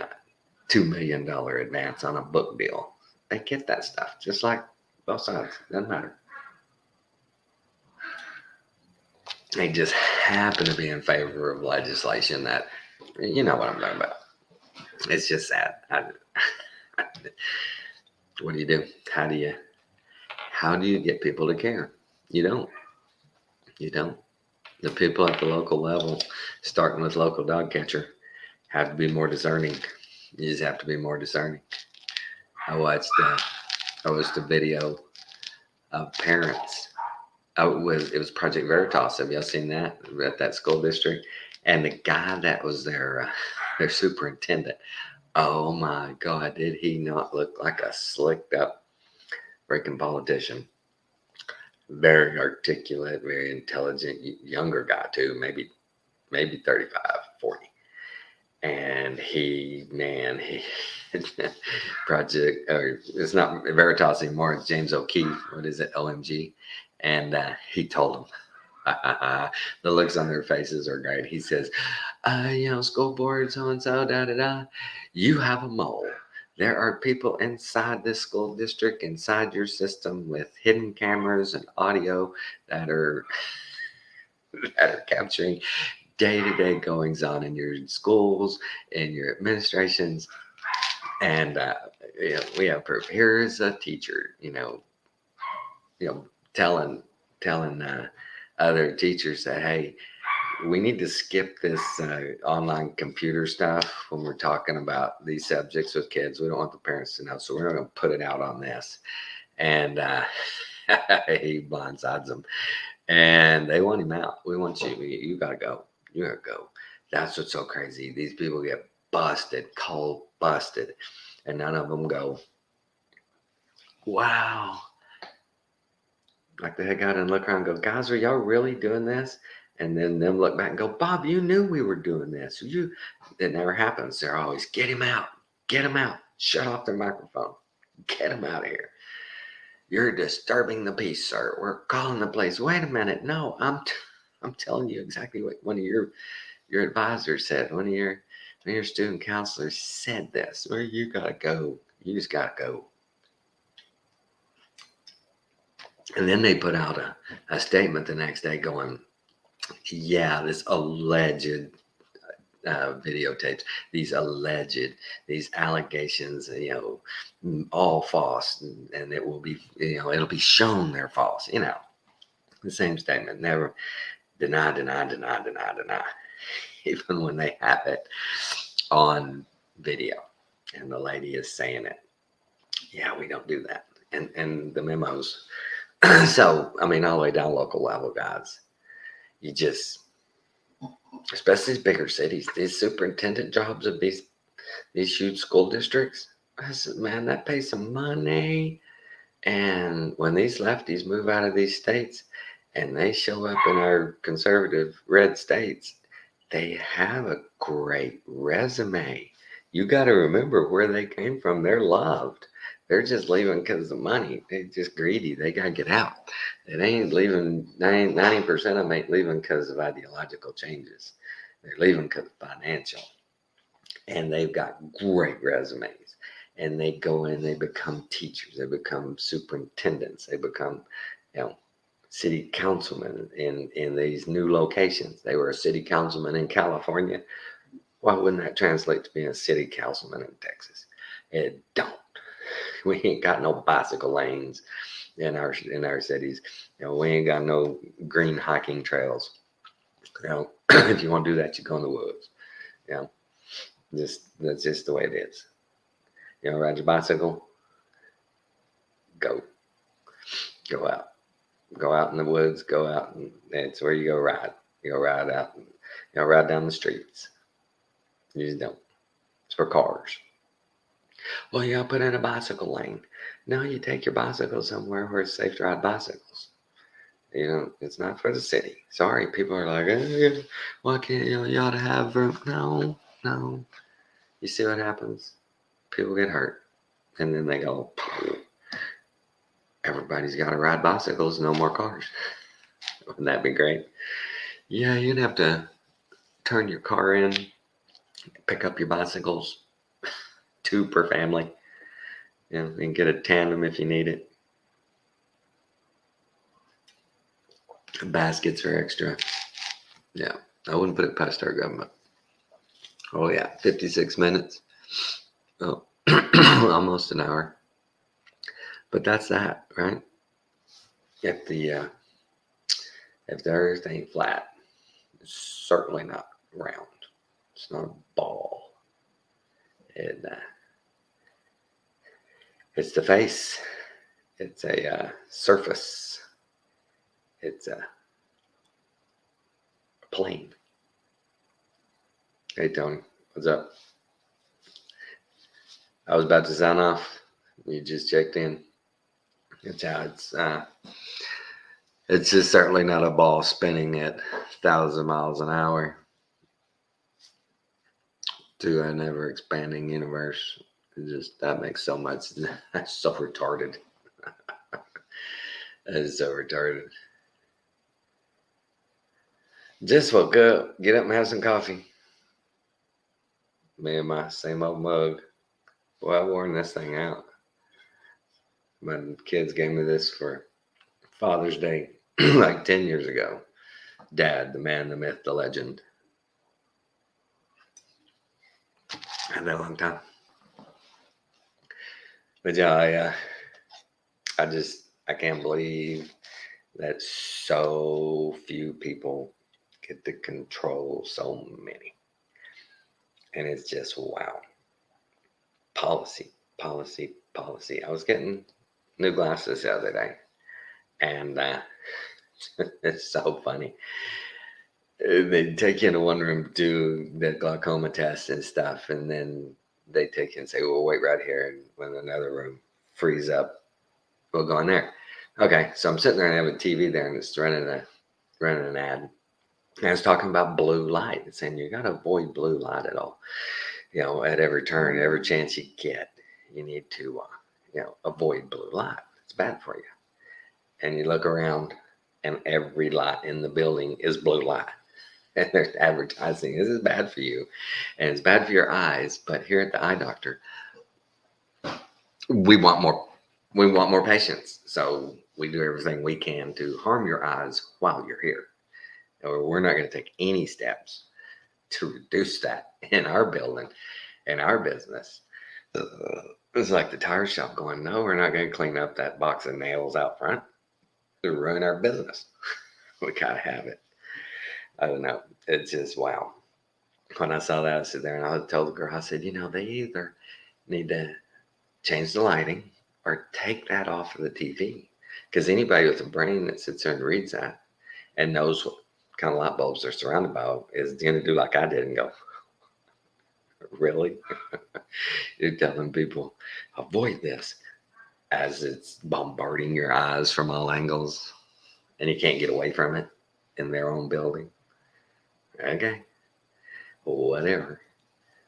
$2 million advance on a book deal. They get that stuff, just like both sides. Doesn't matter. They just happen to be in favor of legislation that, you know what I'm talking about. It's just sad. What do you do? How do you get people to care? You don't. The people at the local level, starting with local dog catcher, have to be more discerning. You just have to be more discerning. I watched a video of parents. It was Project Veritas. Have y'all seen that at that school district? And the guy that was their superintendent, oh my God, did he not look like a slicked up freaking politician? Very articulate, very intelligent, younger guy too, maybe 35, 40. And he Project, or it's not Veritas anymore, it's James O'Keefe. What is it? OMG. And he told them, the looks on their faces are great. He says, school board, so-and-so, da-da-da, you have a mole. There are people inside this school district, inside your system, with hidden cameras and audio that are capturing day-to-day goings on in your schools, in your administrations. And we have proof. Here's a teacher, telling other teachers that, hey, we need to skip this online computer stuff when we're talking about these subjects with kids. We don't want the parents to know, so we're going to put it out on this. And he blindsides them, and they want him out. We want you. You got to go. You got to go. That's what's so crazy. These people get busted, cold busted, and none of them go, wow. Like the head guy didn't look around and go, guys, are y'all really doing this? And then them look back and go, Bob, you knew we were doing this. It never happens. They're always, get him out. Get him out. Shut off their microphone. Get him out of here. You're disturbing the peace, sir. We're calling the police. Wait a minute. No, I'm telling you exactly what one of your advisors said. One of your student counselors said this. Where you gotta go. You just gotta go. And then they put out a statement the next day going, yeah, this alleged videotapes, these allegations, all false, and it will be, it'll be shown they're false. The same statement, never deny, even when they have it on video, and the lady is saying it. Yeah, we don't do that, and the memos. So I mean, all the way down local level, guys. You just, especially these bigger cities, these superintendent jobs of these huge school districts, man, that pays some money. And when these lefties move out of these states and they show up in our conservative red states, they have a great resume. You got to remember where they came from. They're loved. They're just leaving because of money. They're just greedy. They got to get out. It ain't leaving. 90% of them ain't leaving because of ideological changes. They're leaving because of financial. And they've got great resumes. And they go in, they become teachers. They become superintendents. They become, city councilmen in these new locations. They were a city councilman in California. Why wouldn't that translate to being a city councilman in Texas? It don't. We ain't got no bicycle lanes in our cities. We ain't got no green hiking trails. If you want to do that, you go in the woods. That's just the way it is. Ride your bicycle. Go out. Go out in the woods. Go out, and it's where you go ride. You go ride out. Ride down the streets. You just don't. It's for cars. Well, you gotta put in a bicycle lane. No, you take your bicycle somewhere where it's safe to ride bicycles. It's not for the city. Sorry, people are like, why can't you ought to have room? No. You see what happens? People get hurt, and then they go, everybody's got to ride bicycles, no more cars. Wouldn't that be great? Yeah, you'd have to turn your car in, pick up your bicycles, 2 per family, and get a tandem if you need it. Baskets are extra. Yeah, I wouldn't put it past our government. Oh yeah, 56 minutes. Oh, almost an hour. But that's that, right? If the earth ain't flat, it's certainly not round. It's not a ball. It's the face. It's a surface. It's a plane. Hey Tony, what's up? I was about to sign off. You just checked in. It's how it's just certainly not a ball spinning at 1,000 miles an hour to an ever expanding universe. That makes so much. That's so retarded. That is so retarded. Just woke up. Get up and have some coffee. Me and my same old mug. Boy, I worn this thing out. My kids gave me this for Father's Day like 10 years ago. Dad, the man, the myth, the legend. Had that a long time. But yeah, I can't believe that so few people get to control so many. And it's just, wow. Policy. I was getting new glasses the other day. And it's so funny. They take you into one room, do the glaucoma test and stuff, and then they take you and say, "Well, wait right here." And when another room frees up, we'll go in there. Okay, so I'm sitting there and I have a TV there, and it's running an ad, And I was talking about blue light and saying you got to avoid blue light at all. At every turn, every chance you get, you need to, avoid blue light. It's bad for you. And you look around, and every light in the building is blue light. And they're advertising this is bad for you, and it's bad for your eyes. But here at the eye doctor, we want more. We want more patients, so we do everything we can to harm your eyes while you're here. Or we're not going to take any steps to reduce that in our building, in our business. It's like the tire shop going, no, we're not going to clean up that box of nails out front to ruin our business. We got to have it. I don't know. It's just, wow. When I saw that, I sit there and I told the girl, I said, they either need to change the lighting or take that off of the TV. Because anybody with a brain that sits there and reads that and knows what kind of light bulbs they're surrounded by is going to do like I did and go, really? You're telling people, avoid this as it's bombarding your eyes from all angles and you can't get away from it in their own building. Okay. Whatever.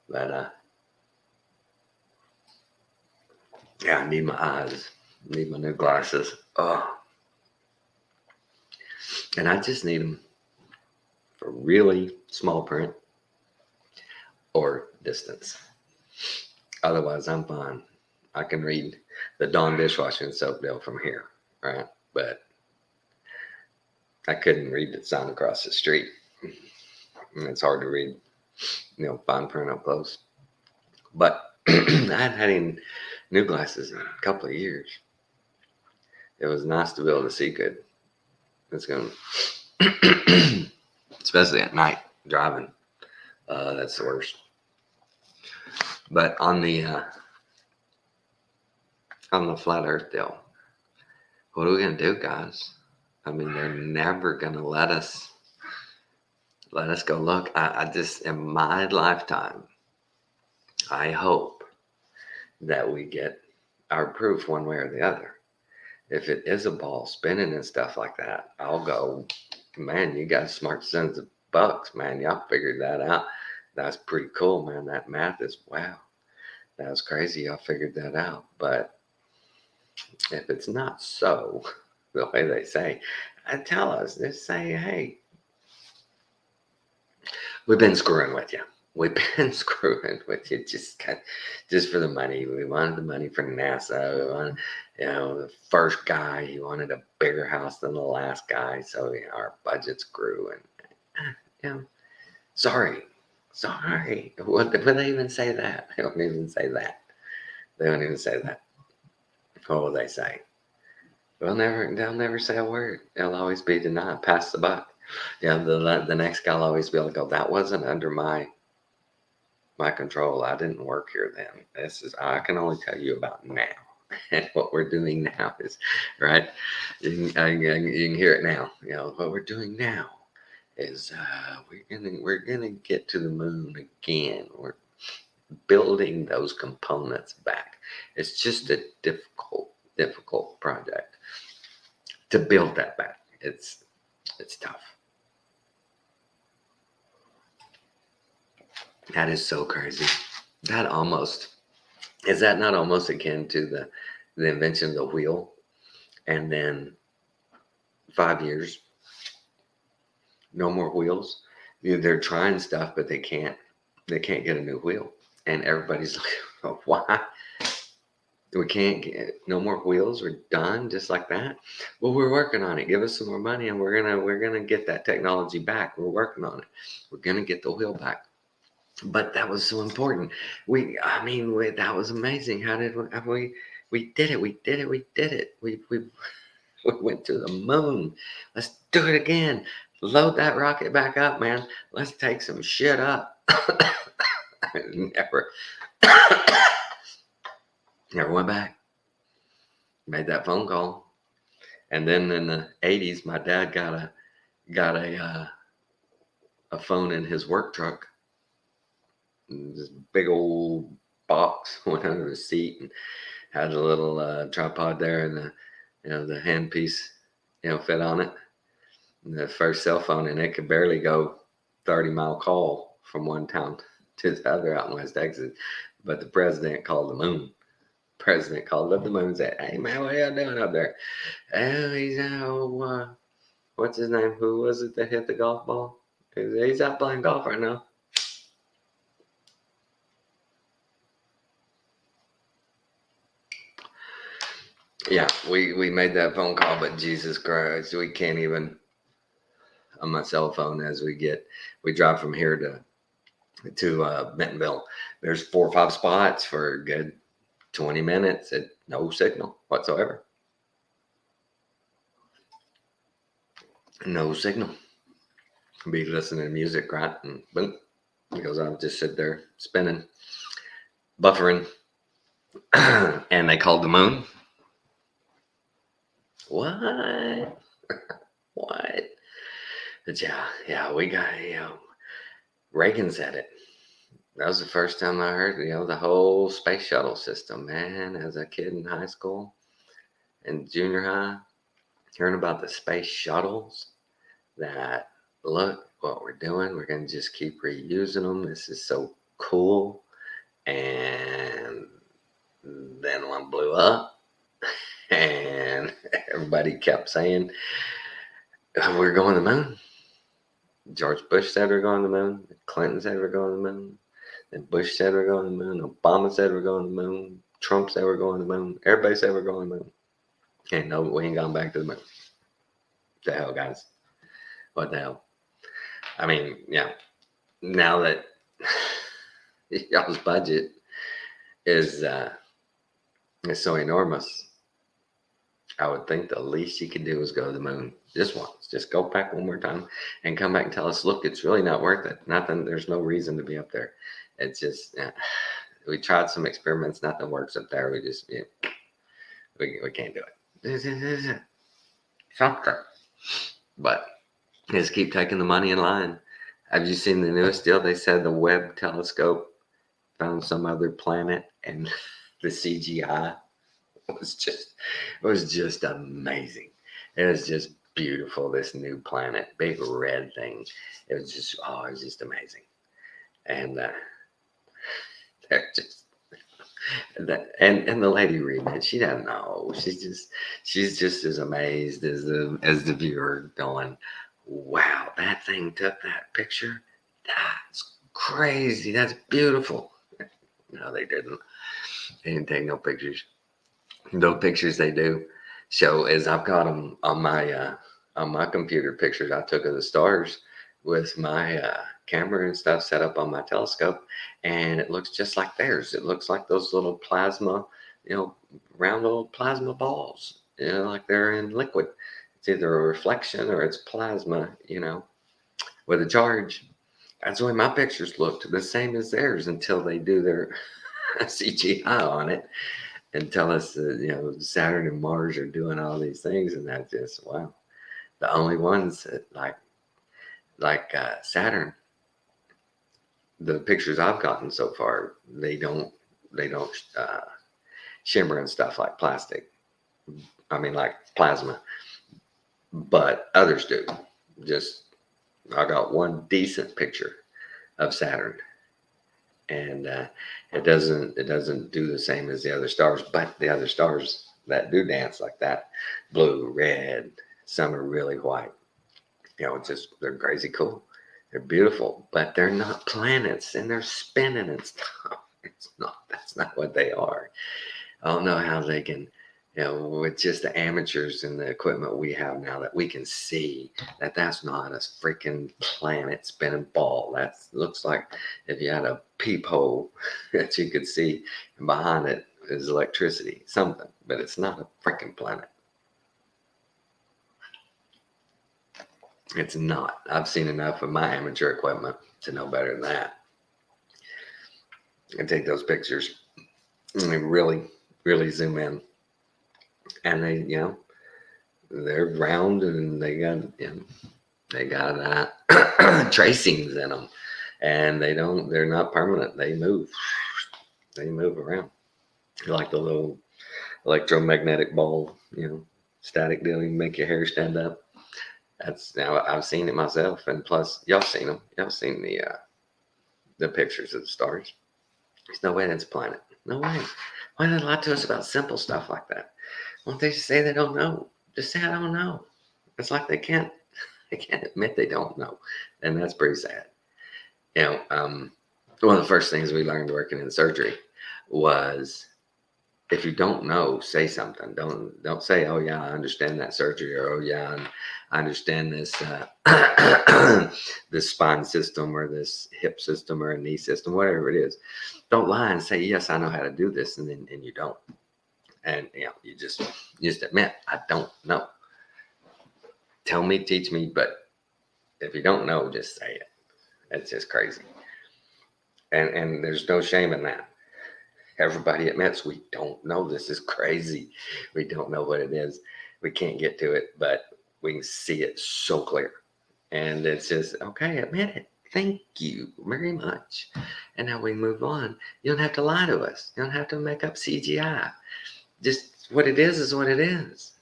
But, yeah, I need my eyes. I need my new glasses. Oh. And I just need them for really small print or distance. Otherwise, I'm fine. I can read the Dawn dishwashing soap bill from here, right? But I couldn't read the sign across the street. And it's hard to read, fine print up close. But I hadn't had any new glasses in a couple of years. It was nice to be able to see good. It's going to, especially at night driving. That's the worst. But on the flat Earth deal, what are we going to do, guys? I mean, they're never going to let us go look. I just, in my lifetime, I hope that we get our proof one way or the other. If it is a ball spinning and stuff like that, I'll go, man, you guys smart sons of bucks, man. Y'all figured that out. That's pretty cool, man. That math is, wow. That was crazy. Y'all figured that out. But if it's not so, the way they say, tell us. Just say, hey, we've been screwing with you. We've been screwing with you just for the money. We wanted the money from NASA. We wanted, the first guy, he wanted a bigger house than the last guy. So our budgets grew. And, sorry. Would they even say that? They don't even say that. They don't even say that. What will they say? They'll never say a word. They'll always be denied, pass the buck. The next guy will always be able to go, that wasn't under my control. I didn't work here then. I can only tell you about now. And what we're doing now is, right? You can hear it now. What we're doing now is we're gonna get to the moon again. We're building those components back. It's just a difficult project to build that back. It's tough. That is so crazy. Is that not almost akin to the invention of the wheel? And then 5 years, no more wheels. They're trying stuff, but they can't get a new wheel. And everybody's like, oh, why? We can't get no more wheels. We're done just like that. Well, we're working on it. Give us some more money, and we're gonna get that technology back. We're working on it. We're gonna get the wheel back. But that was so important. That was amazing. How did we did it? We did it. We went to the moon. Let's do it again. Load that rocket back up, man. Let's take some shit up. Never went back. Made that phone call. And then in the 80s, my dad got a phone in his work truck. This big old box went under the seat and had a little tripod there, and the handpiece fit on it. The first cell phone, and it could barely go 30-mile call from one town to the other out in West Texas. But the president called the moon. President called up the moon and said, "Hey man, what are y'all doing up there?" Oh, he's out. What's his name? Who was it that hit the golf ball? He's out playing golf right now. Yeah, we made that phone call, but Jesus Christ, we can't even on my cell phone as we drive from here to Bentonville. There's 4 or 5 spots for a good 20 minutes at no signal whatsoever. No signal. Be listening to music, right? And boom, because I'll just sit there spinning, buffering, and they called the moon. What? What? But yeah, we got, Reagan said it. That was the first time I heard, the whole space shuttle system, man, as a kid in high school and junior high, hearing about the space shuttles that, look what we're doing. We're going to just keep reusing them. This is so cool. And then one blew up and everybody kept saying, we're going to the moon. George Bush said we're going to the moon. Clinton said we're going to the moon. Then Bush said we're going to the moon. Obama said we're going to the moon. Trump said we're going to the moon. Everybody said we're going to the moon. And no, we ain't gone back to the moon. What the hell, guys? What the hell? I mean, yeah. Now that y'all's budget is so enormous, I would think the least you could do is go to the moon just once. Just go back one more time and come back and tell us, look, it's really not worth it. Nothing. There's no reason to be up there. It's just we tried some experiments. Nothing works up there. We just we can't do it. Something. But just keep taking the money in line. Have you seen the newest deal? They said the Webb telescope found some other planet, and the CGI was just amazing. It was just beautiful. This new planet, big red thing. It was just amazing. And they're just that, and the lady reading it, she doesn't know. She's just as amazed as the viewer, going, "Wow, that thing took that picture. That's crazy. That's beautiful." No, they didn't. They didn't take no pictures. The pictures they do show, as I've got them on my computer, pictures I took of the stars with my camera and stuff set up on my telescope, and it looks just like theirs. It looks like those little plasma, round little plasma balls, like they're in liquid. It's either a reflection or it's plasma, with a charge. That's the way my pictures looked, the same as theirs, until they do their CGI on it and tell us that, Saturn and Mars are doing all these things, and that's just, wow. The only ones that like Saturn, the pictures I've gotten so far, they don't shimmer and stuff like plastic. I mean, like plasma, but others do. Just, I got one decent picture of Saturn, and it doesn't do the same as the other stars. But the other stars that do dance like that, blue, red, some are really white. They're crazy cool. They're beautiful, but they're not planets, and they're spinning and stuff. That's not what they are. I don't know how they can, with just the amateurs and the equipment we have now, that we can see that that's not a freaking planet spinning ball. That looks like if you had a peephole that you could see, and behind it is electricity, something, but it's not a freaking planet. It's not. I've seen enough of my amateur equipment to know better than that. I take those pictures and they really, really zoom in, and they're round, and they got tracings in them, and they're not permanent. They move around like the little electromagnetic ball, static deal. You can make your hair stand up. That's now I've seen it myself, and plus y'all seen them. Y'all seen the pictures of the stars. There's no way that's a planet. No way. Why do they lie to us about simple stuff like that? Why don't they just say they don't know? Just say I don't know. It's like they can't admit they don't know, and that's pretty sad. You know, one of the first things we learned working in surgery was if you don't know, say something. Don't say, "Oh yeah, I understand that surgery," or "Oh yeah, I understand this this spine system or this hip system or a knee system, whatever it is." Don't lie and say, "Yes, I know how to do this," and then you don't. And you just admit, "I don't know." Tell me, teach me, but if you don't know, just say it. It's just crazy. And there's no shame in that. Everybody admits we don't know. This is crazy. We don't know what it is. We can't get to it, but we can see it so clear. And it's just, okay, admit it. Thank you very much. And now we move on. You don't have to lie to us. You don't have to make up CGI. Just what it is what it is.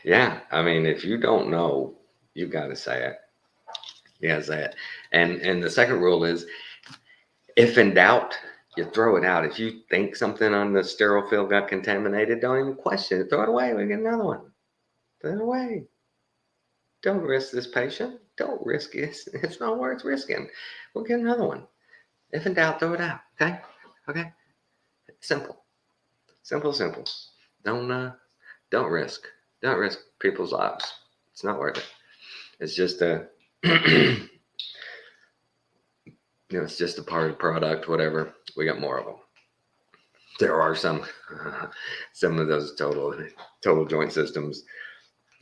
Yeah, I mean, if you don't know, you got to say it. You got to say it. And the second rule is, if in doubt, you throw it out. If you think something on the sterile field got contaminated, don't even question it. Throw it away. We get another one. Throw it away. Don't risk this patient. Don't risk it. It's not worth risking. We'll get another one. If in doubt, throw it out. Okay? Okay? Simple. Simple, simple. Don't risk. Don't risk people's lives. It's not worth it. It's just it's just a part of the product, whatever. We got more of them. There are some of those total joint systems,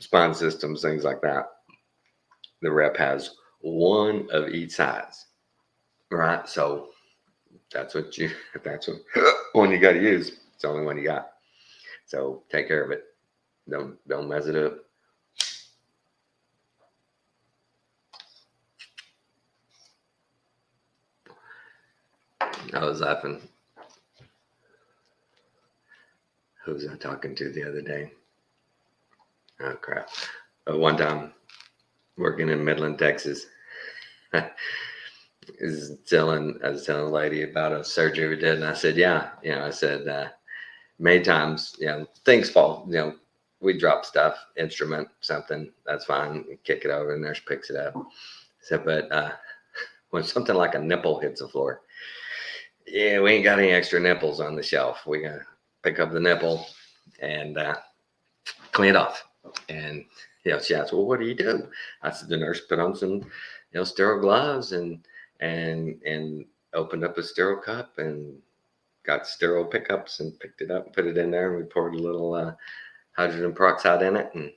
spine systems, things like that. The rep has one of each size, right? So that's what one you got to use. It's the only one you got. So take care of it. Don't mess it up. I was laughing. Who was I talking to the other day? Oh crap! One time working in Midland, Texas. I was telling a lady about a surgery we did, and I said, "Yeah, I said many times, things fall. We drop stuff, instrument, something. That's fine. We kick it over, and nurse picks it up. So, but when something like a nipple hits the floor, yeah, we ain't got any extra nipples on the shelf. We gotta pick up the nipple and clean it off." And she asked, "Well, what do you do?" I said, "The nurse put on some, sterile gloves and opened up a sterile cup and got sterile pickups and picked it up and put it in there. And we poured a little hydrogen peroxide in it and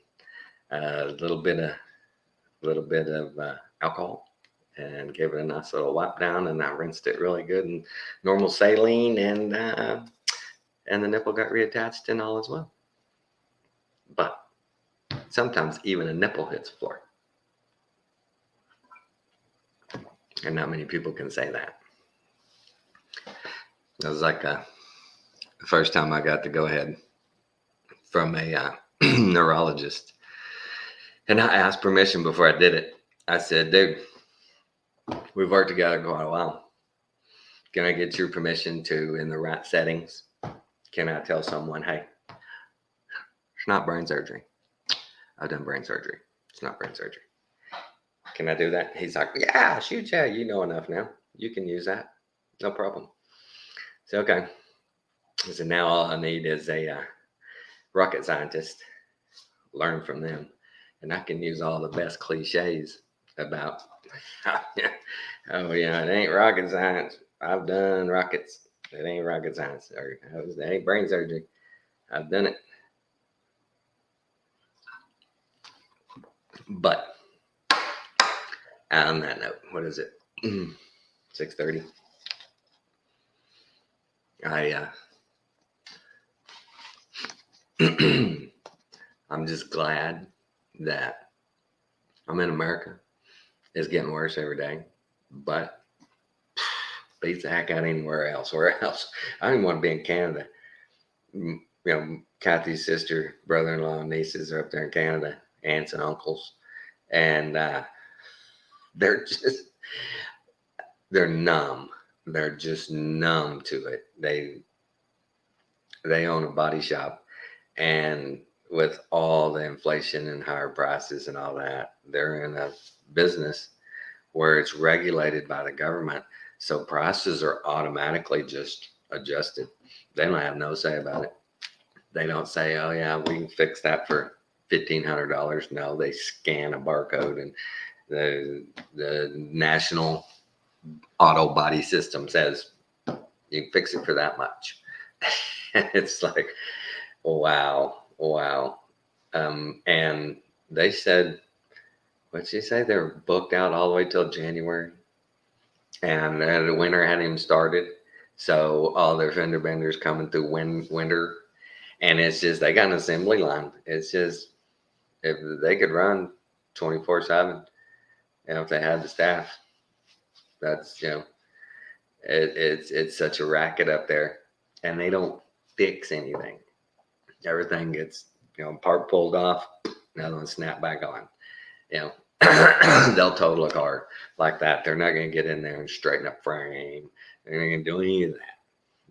a little bit of alcohol and gave it a nice little wipe down. And I rinsed it really good and normal saline and the nipple got reattached and all as well. But sometimes even a nipple hits the floor. And not many people can say that. It was like the first time I got to go ahead from a neurologist. And I asked permission before I did it. I said, "Dude, we've worked together quite a while. Can I get your permission to, in the right settings, can I tell someone, hey, it's not brain surgery. I've done brain surgery. It's not brain surgery. Can I do that?" He's like, "Yeah, shoot, yeah, you know enough now. You can use that. No problem." So, okay. So now all I need is a rocket scientist, learn from them. And I can use all the best cliches about, oh, yeah, it ain't rocket science. I've done rockets. It ain't rocket science. Or it ain't brain surgery. I've done it. But on that note, what is it? 6:30. I'm just glad that I'm in America. It's getting worse every day, but Beats the heck out anywhere else. Where else? I don't even want to be in Canada. You know, Kathy's sister, brother-in-law, and nieces are up there in Canada, aunts and uncles, and they're just they're numb. They're just numb to it. They own a body shop, and with all the inflation and higher prices and all that, they're in a business where it's regulated by the government. So prices are automatically just adjusted. They don't have no say about it. They don't say, oh yeah, we can fix that for $1,500. No, they scan a barcode, and the national auto body system says you can fix it for that much. It's like, wow. And they said, what'd she say? They're booked out all the way till January, and the winter hadn't even started. So all their fender benders coming through winter, and it's just they got an assembly line. It's just if they could run 24/7, if they had the staff. That's it's such a racket up there, and they don't fix anything. Everything gets part pulled off, another one snap back on. They'll total a car like that. They're not going to get in there and straighten up frame. They're not going to do any of that.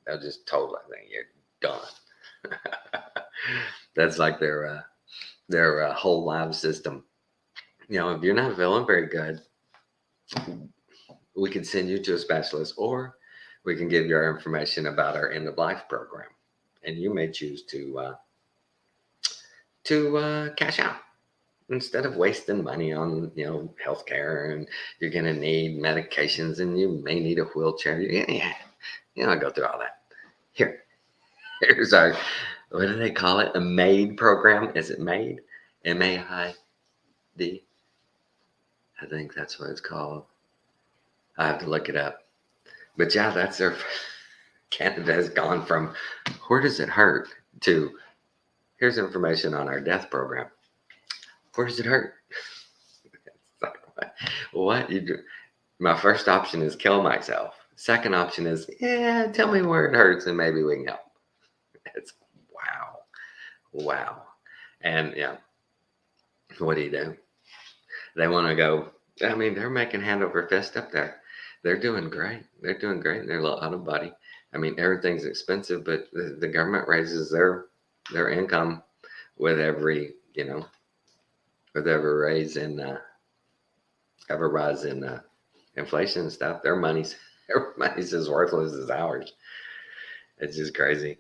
They'll just total it. You're done. That's like their whole live system. If you're not feeling very good, we can send you to a specialist, or we can give you our information about our end of life program, and you may choose to cash out instead of wasting money on healthcare, and you're going to need medications, and you may need a wheelchair. I go through all that. Here's our, what do they call it? A MAID program? Is it MAID? MAID? I think that's what it's called. I have to look it up. But yeah, that's their. Canada has gone from where does it hurt to here's information on our death program. Where does it hurt? What you do? My first option is kill myself. Second option is, tell me where it hurts and maybe we can help. It's wow. And what do you do? They want to go. I mean, they're making hand over fist up there. They're doing great. They're a little out of body. I mean, everything's expensive, but the government raises their income with every rise in inflation and stuff. Their money's as worthless as ours. It's just crazy.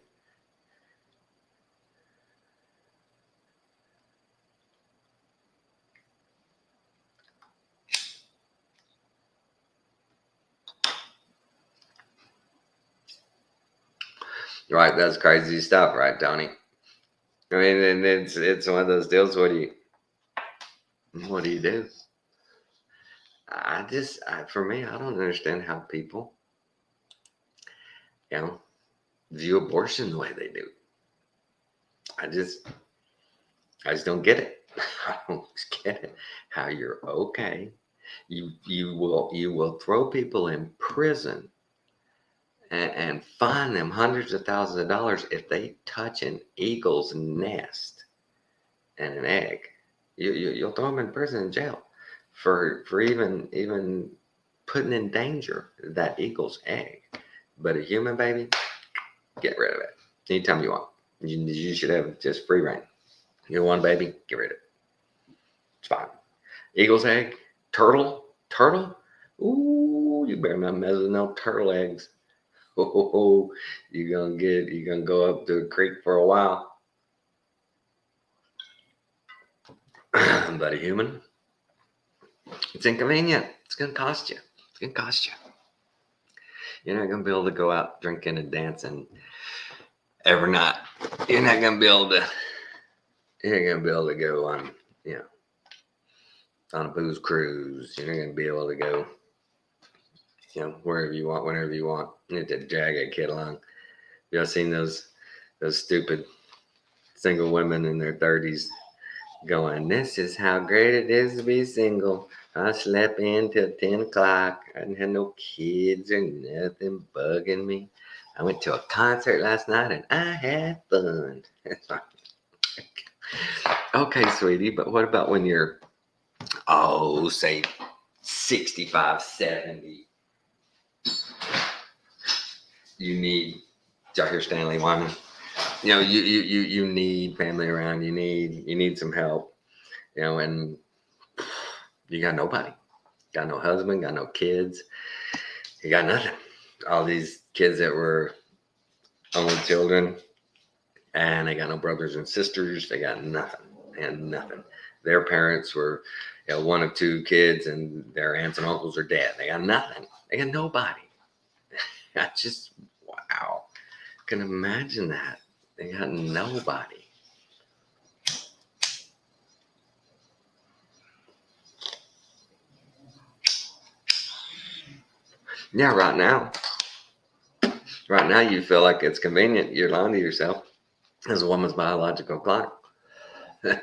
Right, that's crazy stuff, right, Tony? I mean, and it's one of those deals. What do you do? For me, I don't understand how people, view abortion the way they do. I just don't get it. I don't get it. How you're okay. You will throw people in prison and fine them hundreds of thousands of dollars if they touch an eagle's nest and an egg. You'll throw them in prison and jail for even putting in danger that eagle's egg. But a human baby, get rid of it anytime you want. You should have just free reign. You want a baby, get rid of it. It's fine. Eagle's egg, turtle. Ooh, you better not mess with no turtle eggs. Oh, you're gonna go up to a creek for a while. But a human, it's inconvenient. It's gonna cost you. You're not gonna be able to go out drinking and dancing every night. You're not gonna be able to go on, on a booze cruise. You're not gonna be able to go, wherever you want, whenever you want. You need to drag a kid along. You ever seen those stupid single women in their 30s going, this is how great it is to be single. I slept in till 10 o'clock. I didn't have no kids or nothing bugging me. I went to a concert last night and I had fun. Okay, sweetie, but what about when you're, say 65, 70? You need, did y'all hear Stanley Wyman? You need family around. You need some help. And you got nobody. Got no husband, got no kids. You got nothing. All these kids that were only children, and they got no brothers and sisters. They got nothing and nothing. Their parents were, one of two kids, and their aunts and uncles are dead. They got nothing. They got nobody. I just, wow. Can imagine that. They got nobody. Yeah, right now you feel like it's convenient. You're lying to yourself. As a woman's biological clock.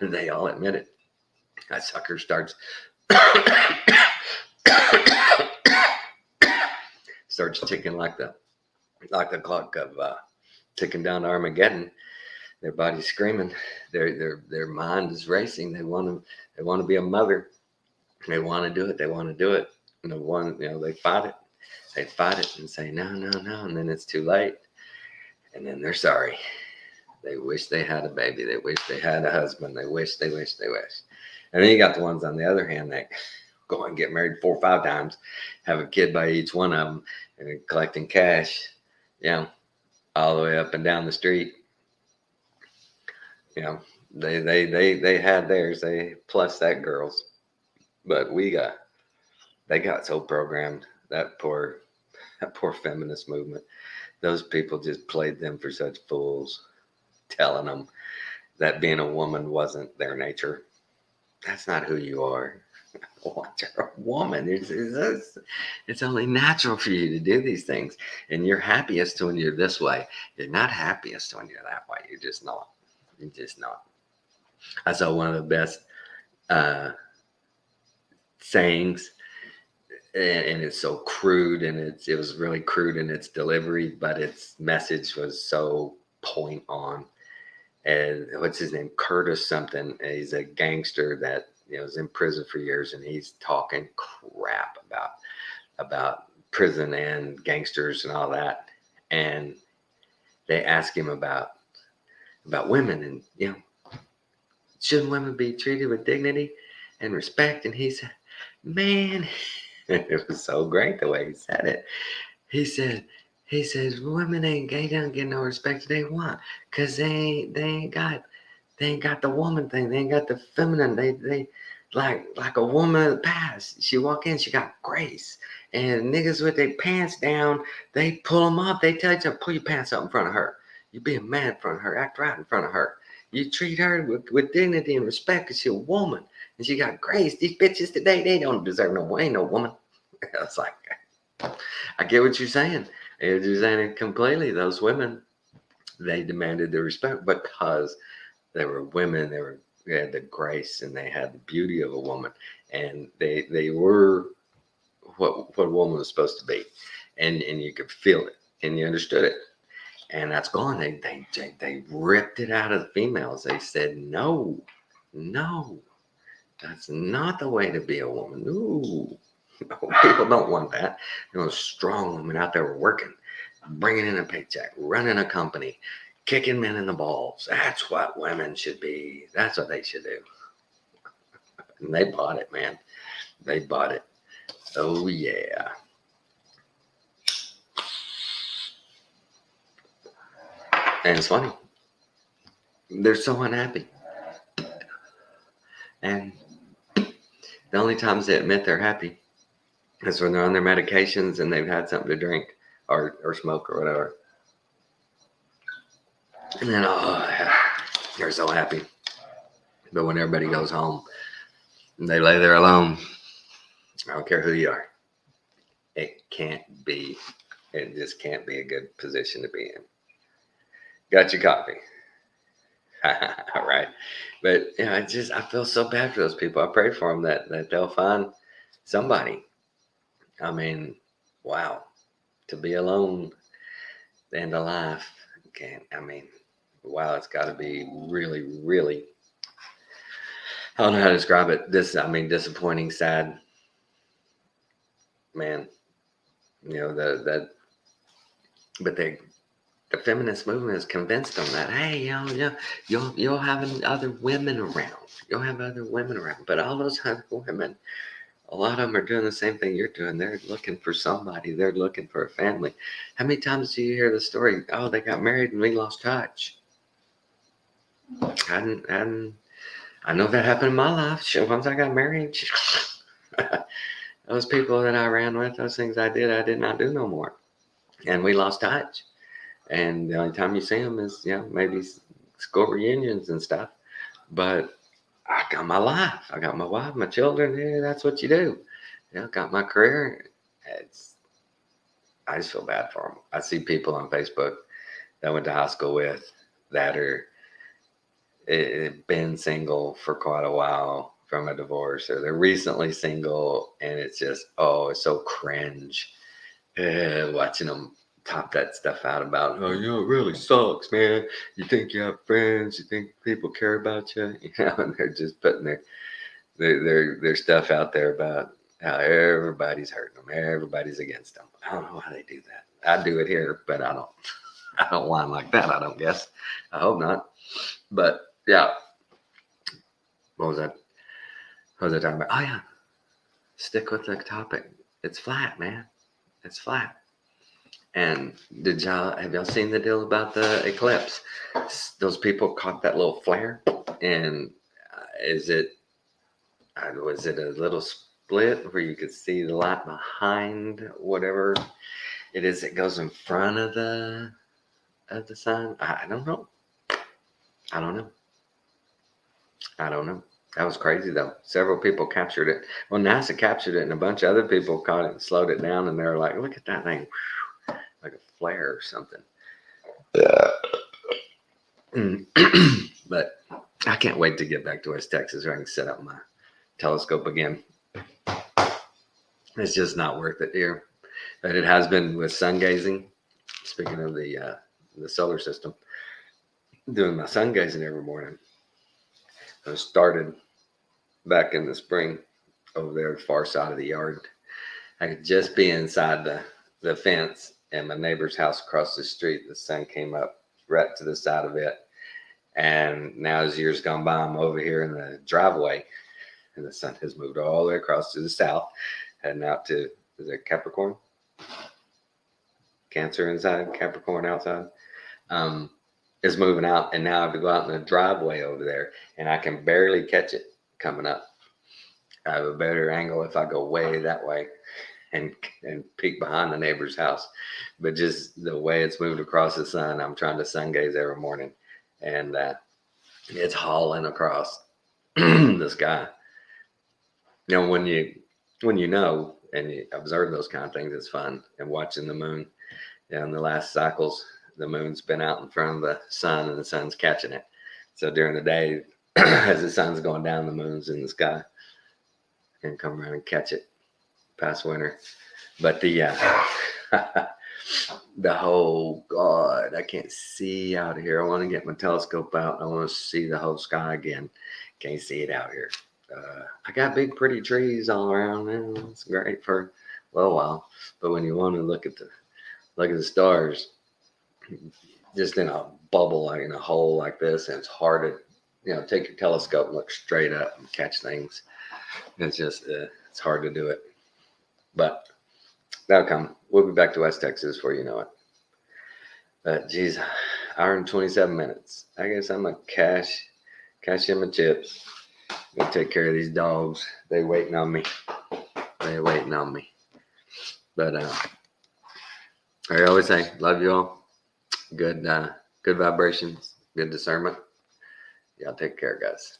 They all admit it. That sucker starts ticking like the clock of ticking down to Armageddon. Their body's screaming. Their mind is racing. They want to be a mother. They want to do it. And they fight it. They fight it and say no, and then it's too late. And then they're sorry. They wish they had a baby. They wish they had a husband. They wish. And then you got the ones on the other hand that go and get married 4 or 5 times, have a kid by each one of them, and collecting cash, all the way up and down the street. They had theirs. They plus that girl's, but they got so programmed. That poor feminist movement. Those people just played them for such fools, telling them that being a woman wasn't their nature. That's not who you are. You're a woman. It's only natural for you to do these things. And you're happiest when you're this way. You're not happiest when you're that way. You're just not. I saw one of the best sayings, and it's so crude, and it was really crude in its delivery, but its message was so point on. And what's his name? Curtis something. He's a gangster that was in prison for years, and he's talking crap about prison and gangsters and all that. And they ask him about women, and shouldn't women be treated with dignity and respect? And he said, man, it was so great the way he said it. He says women they don't get no respect they want, because they ain't got the woman thing. They ain't got the feminine. They like a woman of the past. She walk in, she got grace. And niggas with their pants down, they pull them up. They tell you to pull your pants up in front of her. You be a man in front of her. Act right in front of her. You treat her with dignity and respect, because she's a woman and she got grace. These bitches today, they don't deserve ain't no woman. I was like, I get what you're saying. You're saying it completely. Those women, they demanded the respect because they were women. They had the grace and they had the beauty of a woman, and they were what a woman was supposed to be, and you could feel it and you understood it. And that's gone. They ripped it out of the females. They said no, that's not the way to be a woman. Ooh. People don't want that. Strong women out there working, bringing in a paycheck, running a company, kicking men in the balls. That's what women should be. That's what they should do. And they bought it, man. They bought it. Oh, yeah. And it's funny. They're so unhappy. And the only times they admit they're happy is when they're on their medications and they've had something to drink or smoke or whatever. And then, they're so happy. But when everybody goes home and they lay there alone, I don't care who you are. It just can't be a good position to be in. Got your coffee. Right. But I feel so bad for those people. I pray for them that they'll find somebody. I mean, wow, to be alone and alive. Can't. I mean, wow, it's got to be really, really. I don't know how to describe it. Disappointing, sad, man. That, but the feminist movement has convinced them that, hey, you'll have other women around. You'll have other women around. But all those other women, a lot of them are doing the same thing you're doing. They're looking for somebody. They're looking for a family. How many times do you hear the story? Oh, they got married and we lost touch. I know that happened in my life. Once I got married, those people that I ran with, those things I did not do no more. And we lost touch. And the only time you see them is, maybe school reunions and stuff. But I got my life. I got my wife, my children. Yeah, that's what you do. Got my career. I just feel bad for them. I see people on Facebook that I went to high school with that are been single for quite a while from a divorce, or they're recently single, and it's just, it's so cringe watching them top that stuff out about, it really sucks, man. You think you have friends, you think people care about you, and they're just putting their stuff out there about how everybody's hurting them, everybody's against them. I don't know how they do that. I do it here, but I don't whine like that, I don't guess. I hope not. But yeah. What was that? What was I talking about? Oh yeah. Stick with the topic. It's flat, man. It's flat. And have y'all seen the deal about the eclipse? Those people caught that little flare, and was it a little split where you could see the light behind whatever it is that goes in front of the sun? I don't know. I don't know. That was crazy though. Several people captured it. Well, NASA captured it, and a bunch of other people caught it and slowed it down, and they were like, "Look at that thing, like a flare or something." Yeah. But I can't wait to get back to West Texas where I can set up my telescope again. It's just not worth it here, but it has been with sun gazing. Speaking of the solar system, doing my sun gazing every morning. I started back in the spring over there, the far side of the yard. I could just be inside the fence, and my neighbor's house across the street, the sun came up right to the side of it. And now as years gone by, I'm over here in the driveway, and the sun has moved all the way across to the south, heading out to, is it Capricorn? Cancer inside, Capricorn outside. Is moving out, and now I have to go out in the driveway over there, and I can barely catch it coming up. I have a better angle if I go way that way and peek behind the neighbor's house. But just the way it's moved across the sun, I'm trying to sun gaze every morning, and it's hauling across the sky. When you know and you observe those kind of things, it's fun. And watching the moon, in the last cycles, the moon's been out in front of the sun, and the sun's catching it. So during the day, as the sun's going down, the moon's in the sky and come around and catch it past winter. But the whole, God, I can't see out here. I want to get my telescope out. I want to see the whole sky again. Can't see it out here. I got big, pretty trees all around, man. It's great for a little while. But when you want to look at the stars, just in a bubble, like in a hole like this, and it's hard to, take your telescope and look straight up and catch things. It's just, it's hard to do it. But that'll come. We'll be back to West Texas before you know it. But geez, hour and 27 minutes. I guess I'm gonna cash in my chips. Gonna take care of these dogs. They waiting on me. But I always say, love you all. Good vibrations, good discernment. Y'all take care, guys.